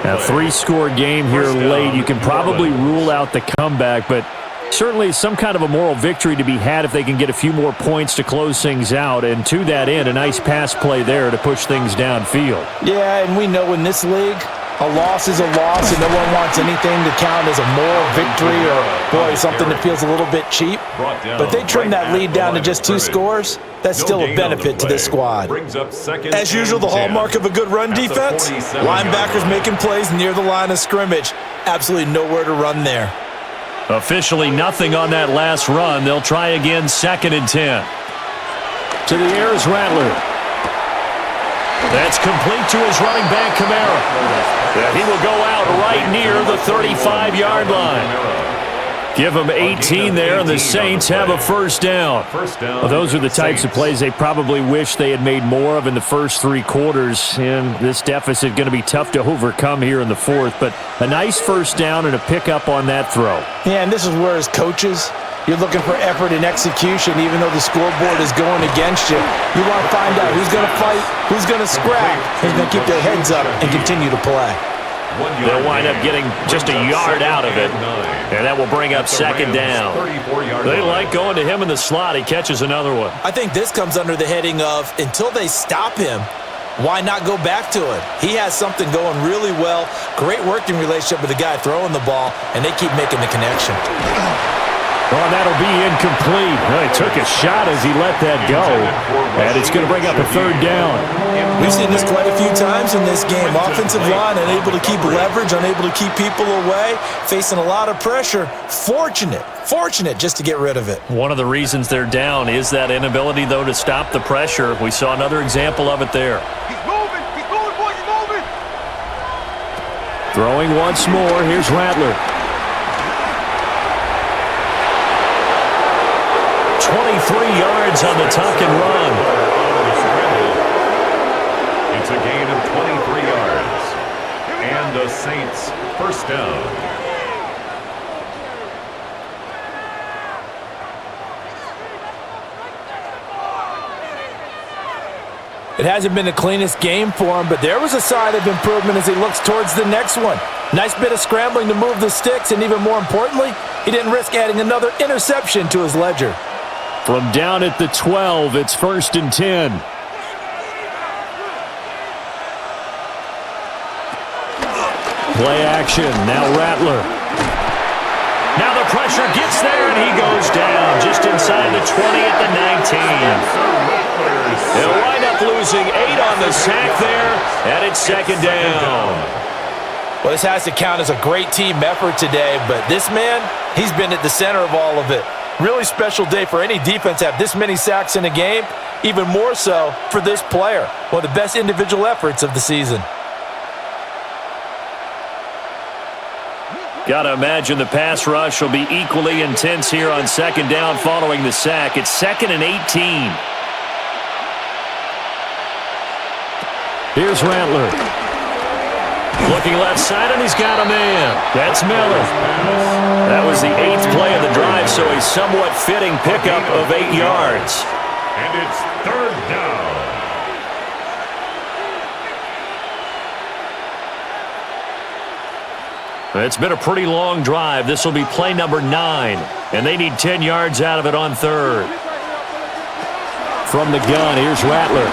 A 3-score game here late. You can probably rule out the comeback, but certainly some kind of a moral victory to be had if they can get a few more points to close things out. And to that end, a nice pass play there to push things downfield. Yeah, and we know in this league, a loss is a loss, and no one wants anything to count as a moral victory or, boy, something that feels a little bit cheap. But they trim that lead down to just 2 scores. That's still a benefit to this squad. As usual, the hallmark of a good run defense, linebackers making plays near the line of scrimmage. Absolutely nowhere to run there. Officially nothing on that last run. They'll try again, 2nd and 10. To the air is Rattler. That's complete to his running back, Kamara. And he will go out right near the 35-yard line. Give them 18 there, and the Saints have a 1st down. Well, those are the types of plays they probably wish they had made more of in the first 3 quarters. And this deficit going to be tough to overcome here in the 4th. But a nice 1st down and a pickup on that throw. Yeah, and this is where as coaches, you're looking for effort and execution, even though the scoreboard is going against you. You want to find out who's going to fight, who's going to scrap, who's going to keep their heads up and continue to play. They'll wind up getting just a yard out of it, and that will bring up 2nd down. They like going to him in the slot. He catches another one. I think this comes under the heading of until they stop him, why not go back to it? He has something going really well, great working relationship with the guy throwing the ball, and they keep making the connection. Oh, that'll be incomplete. Well, he took a shot as he let that go, and it's going to bring up a third down. We've seen this quite a few times in this game. Offensive line unable to keep leverage, unable to keep people away, facing a lot of pressure. Fortunate just to get rid of it. One of the reasons they're down is that inability, though, to stop the pressure. We saw another example of it there. He's moving, boy, he's moving. Throwing once more. Here's Rattler. 23 yards on the tuck and run. It's a gain of 23 yards. And the Saints first down. It hasn't been the cleanest game for him, but there was a sign of improvement as he looks towards the next one. Nice bit of scrambling to move the sticks, and even more importantly, he didn't risk adding another interception to his ledger. From down at the 12, it's 1st and 10. Play action, now Rattler. Now the pressure gets there, and he goes down just inside the 20 at the 19. They'll wind up losing 8 on the sack there, and it's 2nd down. Well, this has to count as a great team effort today, but this man, he's been at the center of all of it. Really special day for any defense to have this many sacks in a game, even more so for this player. One of the best individual efforts of the season. Got to imagine the pass rush will be equally intense here on 2nd down following the sack. It's 2nd and 18. Here's Rattler. Looking left side, and he's got a man. That's Miller. That was the 8th play of the drive, so a somewhat fitting pickup of 8 yards. And it's 3rd down. It's been a pretty long drive. This will be play number 9, and they need 10 yards out of it on 3rd. From the gun, here's Rattler.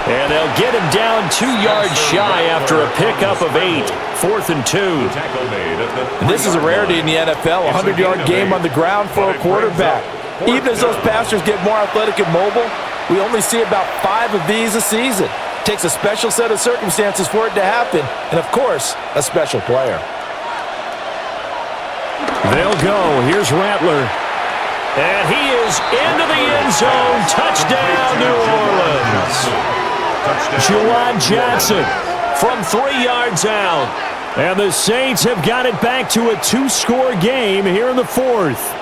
And they'll get him down 2 yards shy after a pickup of 8. 4th and 2. And this is a rarity in the NFL, a 100-yard game on the ground for a quarterback. Even as those passers get more athletic and mobile, we only see about 5 of these a season. It takes a special set of circumstances for it to happen, and of course, a special player. They'll go. Here's Rattler. And he is into the end zone. Touchdown, New Orleans. Juwan Johnson from 3 yards out. And the Saints have got it back to a 2-score game here in the 4th.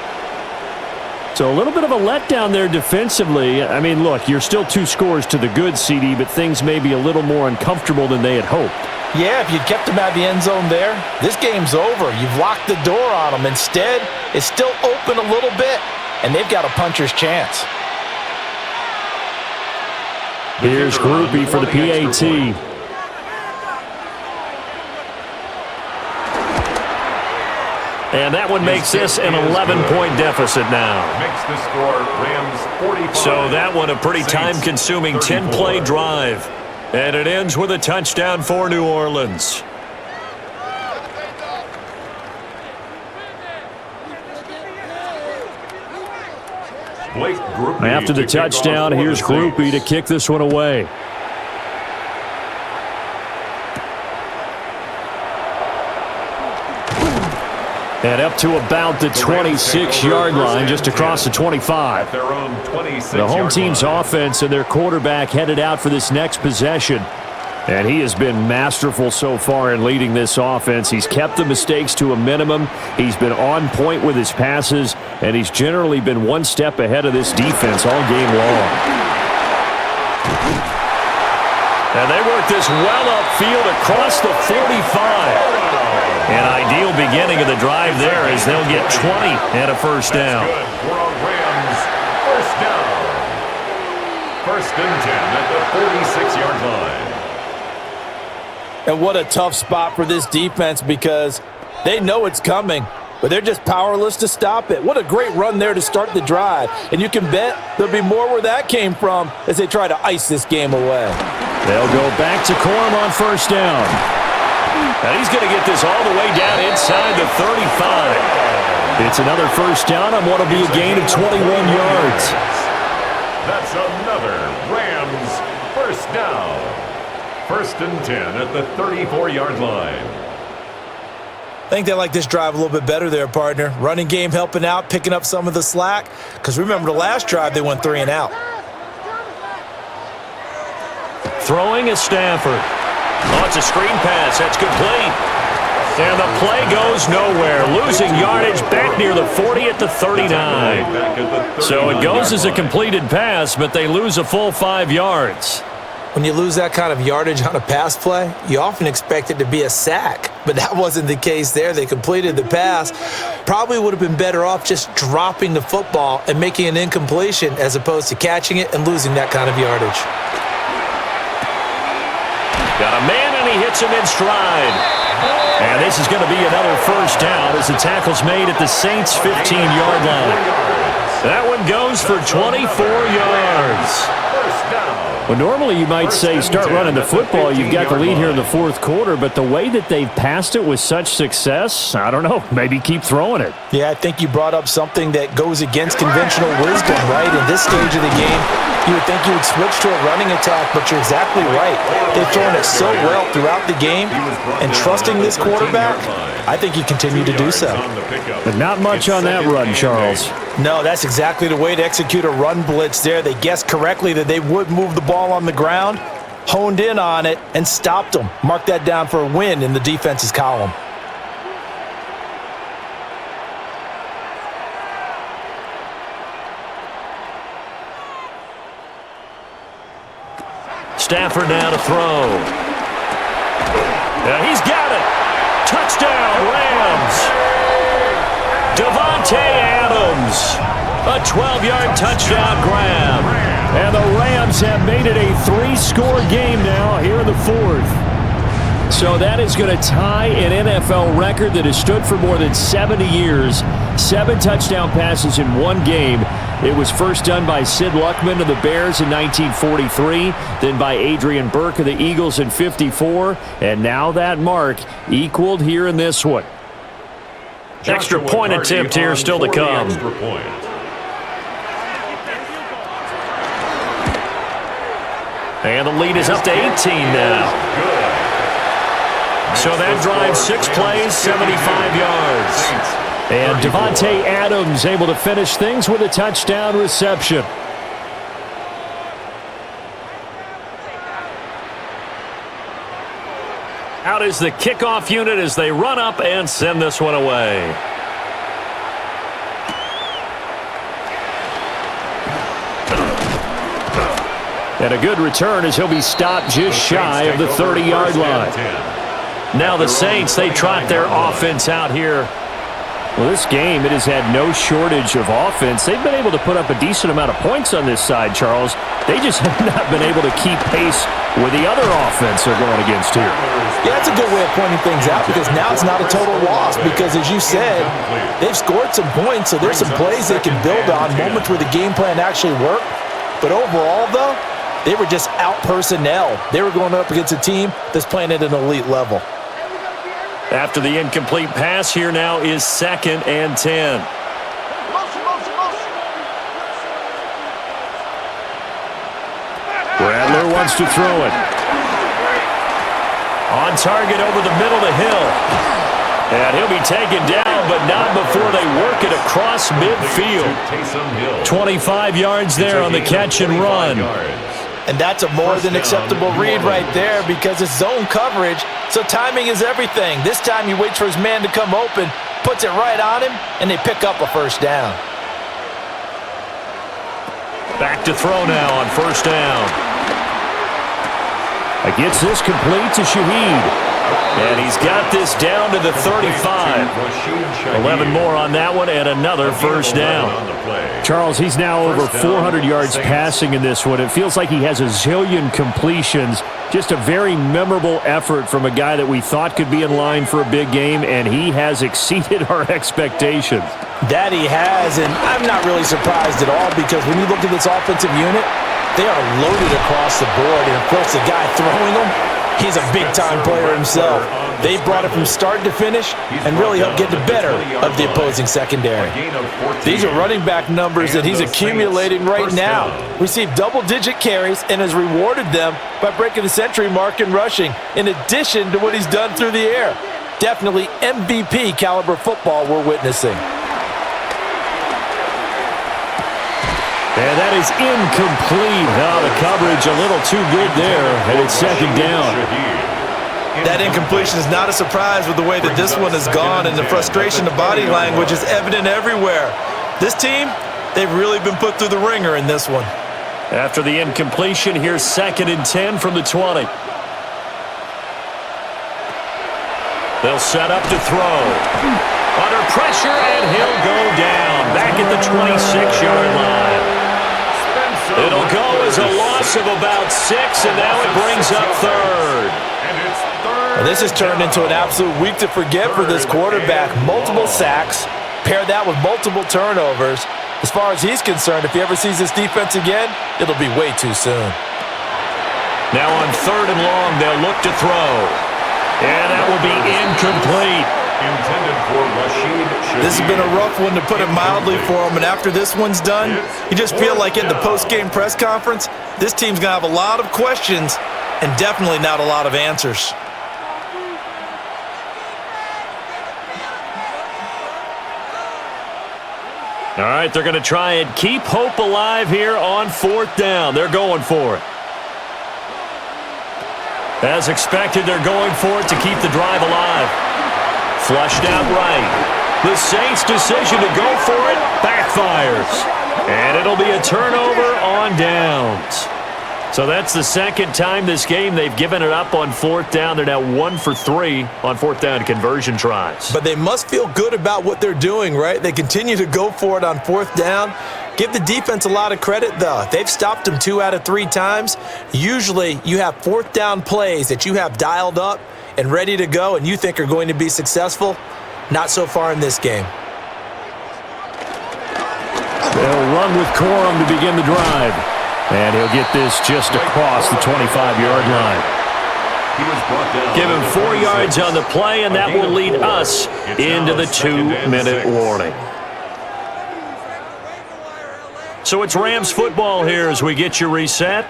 So a little bit of a letdown there defensively. I mean, look, you're still 2 scores to the good, CD, but things may be a little more uncomfortable than they had hoped. Yeah, if you'd kept them out of the end zone there, this game's over. You've locked the door on them. Instead, it's still open a little bit, and they've got a puncher's chance. Here's Groupie for the PAT. And that one makes this an 11-point deficit now. Makes the score Rams 45. So that one a pretty time-consuming 10-play drive. And it ends with a touchdown for New Orleans. After the touchdown, here's Groupie to kick this one away. And up to about the 26-yard line, just across the 25. The home team's offense and their quarterback headed out for this next possession. And he has been masterful so far in leading this offense. He's kept the mistakes to a minimum. He's been on point with his passes, and he's generally been one step ahead of this defense all game long. And they work this well upfield across the 45. An ideal beginning of the drive there as they'll get 20 and a first down. Good for a Rams first down. 1st and 10 at the 46-yard line. And what a tough spot for this defense because they know it's coming. but they're just powerless to stop it. What a great run there to start the drive. And you can bet there'll be more where that came from as they try to ice this game away. They'll go back to Corum on first down. And he's going to get this all the way down inside the 35. It's another first down on what will be a gain of 21 yards. That's another Rams first down. 1st and 10 at the 34-yard line. I think they like this drive a little bit better there, partner. Running game helping out, picking up some of the slack. Because remember the last drive, they went 3 and out. Throwing is Stafford. Oh, it's a screen pass. That's complete. And the play goes nowhere. Losing yardage back near the 40 at the 39. So it goes as a completed pass, but they lose a full 5 yards. When you lose that kind of yardage on a pass play, you often expect it to be a sack. But that wasn't the case there. They completed the pass. Probably would have been better off just dropping the football and making an incompletion as opposed to catching it and losing that kind of yardage. Got a man, and he hits him in stride. And this is going to be another first down as the tackle's made at the Saints' 15-yard line. That one goes for 24 yards. Well, normally you might say start running the football. You've got the lead here in the fourth quarter, but the way that they've passed it with such success, I don't know, maybe keep throwing it. Yeah, I think you brought up something that goes against conventional wisdom, right? In this stage of the game, you would think you would switch to a running attack, but you're exactly right. They've thrown it so well throughout the game, and trusting this quarterback, I think you continue to do so. But not much on that run, Charles. No, that's exactly the way to execute a run blitz there. They guessed correctly that they would move the ball on the ground, honed in on it, and stopped them. Mark that down for a win in the defense's column. Stafford now to throw. Yeah, he's got it. Touchdown, Rams. Davante Adams. A 12-yard touchdown grab. And the Rams have made it a 3-score game now here in the fourth. So that is going to tie an NFL record that has stood for more than 70 years. 7 touchdown passes in one game. It was first done by Sid Luckman of the Bears in 1943, then by Adrian Burke of the Eagles in 54, and now that mark equaled here in this one. Extra point attempt here still to come. And the lead is up to 18 now. So that drives 6 plays, 75 yards. And Davante Adams able to finish things with a touchdown reception. Out is the kickoff unit as they run up and send this one away. And a good return as he'll be stopped just shy of the 30-yard line. Now the Saints, they trot their offense out here. Well, this game, it has had no shortage of offense. They've been able to put up a decent amount of points on this side, Charles. They just have not been able to keep pace with the other offense they're going against here. Yeah, that's a good way of pointing things out because now it's not a total loss because, as you said, they've scored some points, so there's some plays they can build on, moments where the game plan actually worked. But overall, though, they were just out-personnel. They were going up against a team that's playing at an elite level. After the incomplete pass, here now is 2nd and 10. Rattler wants to throw it. On target over the middle to Hill. And he'll be taken down, but not before they work it across midfield. 25 yards there on the catch and run. And that's a more than acceptable read right there because it's zone coverage, so timing is everything. This time he waits for his man to come open, puts it right on him, and they pick up a first down. Back to throw now on first down. Gets this complete to Shaheed. And he's got this down to the 35. 11 more on that one and another first down. Charles, he's now over 400 yards passing in this one. It feels like he has a zillion completions. Just a very memorable effort from a guy that we thought could be in line for a big game, and he has exceeded our expectations. That he has, and I'm not really surprised at all because when you look at this offensive unit, they are loaded across the board. And, of course, the guy throwing them, he's a big-time player himself. They brought it from start to finish and really helped get the better of the opposing secondary. These are running back numbers that he's accumulating right now. Received double-digit carries and has rewarded them by breaking the century mark in rushing, in addition to what he's done through the air. Definitely MVP caliber football we're witnessing. And that is incomplete. Now the coverage a little too good there, and it's second down. That incompletion is not a surprise with the way that this one has gone, and the frustration, the body language is evident everywhere. This team, they've really been put through the ringer in this one. After the incompletion, here's 2nd and 10 from the 20. They'll set up to throw. Under pressure, and he'll go down. Back at the 26-yard line. It'll go as a loss of about 6, and now it brings up 3rd. And this has turned into an absolute week to forget for this quarterback. Multiple sacks, pair that with multiple turnovers. As far as he's concerned, if he ever sees this defense again, it'll be way too soon. Now on 3rd and long, they'll look to throw. And that will be incomplete. This has been a rough one, to put it mildly, for him. And after this one's done, you just feel like in the post-game press conference, this team's going to have a lot of questions and definitely not a lot of answers. All right, they're going to try and keep hope alive here on 4th down. They're going for it. As expected, they're going for it to keep the drive alive. Flushed out right. The Saints' decision to go for it backfires. And it'll be a turnover on downs. So that's the second time this game they've given it up on 4th down. They're now 1 for 3 on 4th down conversion tries. But they must feel good about what they're doing, right? They continue to go for it on 4th down. Give the defense a lot of credit, though. They've stopped them 2 out of 3 times. Usually you have 4th down plays that you have dialed up and ready to go and you think are going to be successful. Not so far in this game. They'll run with Corum to begin the drive. And he'll get this just across the 25-yard line. Give him 4 yards on the play, and that will lead us into the 2-minute warning. So it's Rams football here as we get you reset.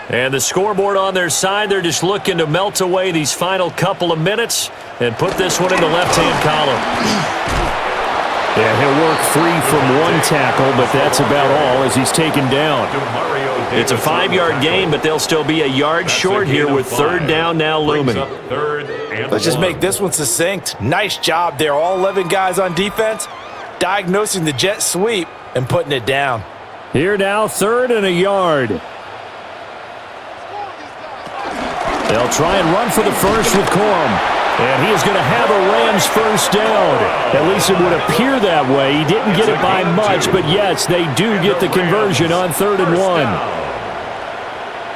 And the scoreboard on their side, they're just looking to melt away these final couple of minutes and put this one in the left-hand column. Yeah, he'll work free from 1 tackle, but that's about all as he's taken down. It's a 5-yard gain, but they'll still be a yard short here with 3rd down now looming. Let's just make this one succinct. Nice job there, all 11 guys on defense, diagnosing the jet sweep and putting it down. Here now, 3rd and a yard. They'll try and run for the first with Corum. And he is going to have a Rams first down. At least it would appear that way. He didn't get it by much, but yes, they do get the conversion on 3rd and 1.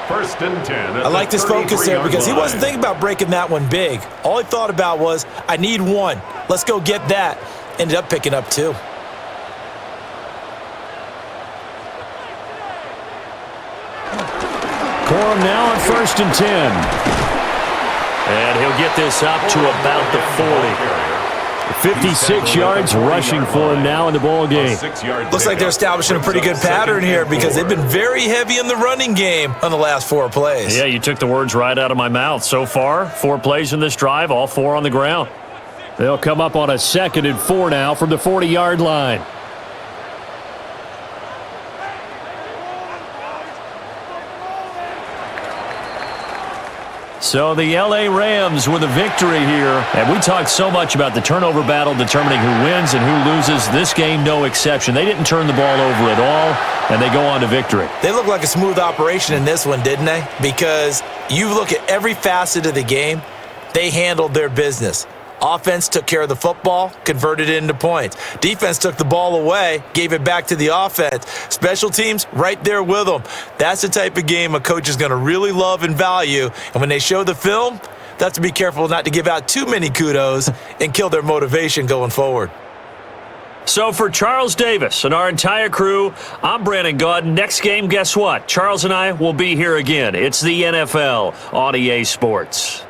1st and 10. I like this focus there because he wasn't thinking about breaking that one big. All he thought about was, I need 1. Let's go get that. Ended up picking up 2. Corum now on 1st and 10. And he'll get this up to about the 40. 56 yards rushing for him now in the ball game. Looks like they're establishing a pretty good pattern here because they've been very heavy in the running game on the last 4 plays. Yeah, you took the words right out of my mouth. So far, 4 plays in this drive, all 4 on the ground. They'll come up on a 2nd and 4 now from the 40-yard line. So the L.A. Rams with a victory here. And we talked so much about the turnover battle determining who wins and who loses. This game, no exception. They didn't turn the ball over at all, and they go on to victory. They look like a smooth operation in this one, didn't they? Because you look at every facet of the game, They handled their business. Offense took care of the football, converted it into points. Defense took the ball away, gave it back to the offense. Special teams, right there with them. That's the type of game a coach is going to really love and value. And when they show the film, they have to be careful not to give out too many kudos and kill their motivation going forward. So for Charles Davis and our entire crew, I'm Brandon Gaudin. Next game, guess what? Charles and I will be here again. It's the NFL on EA Sports.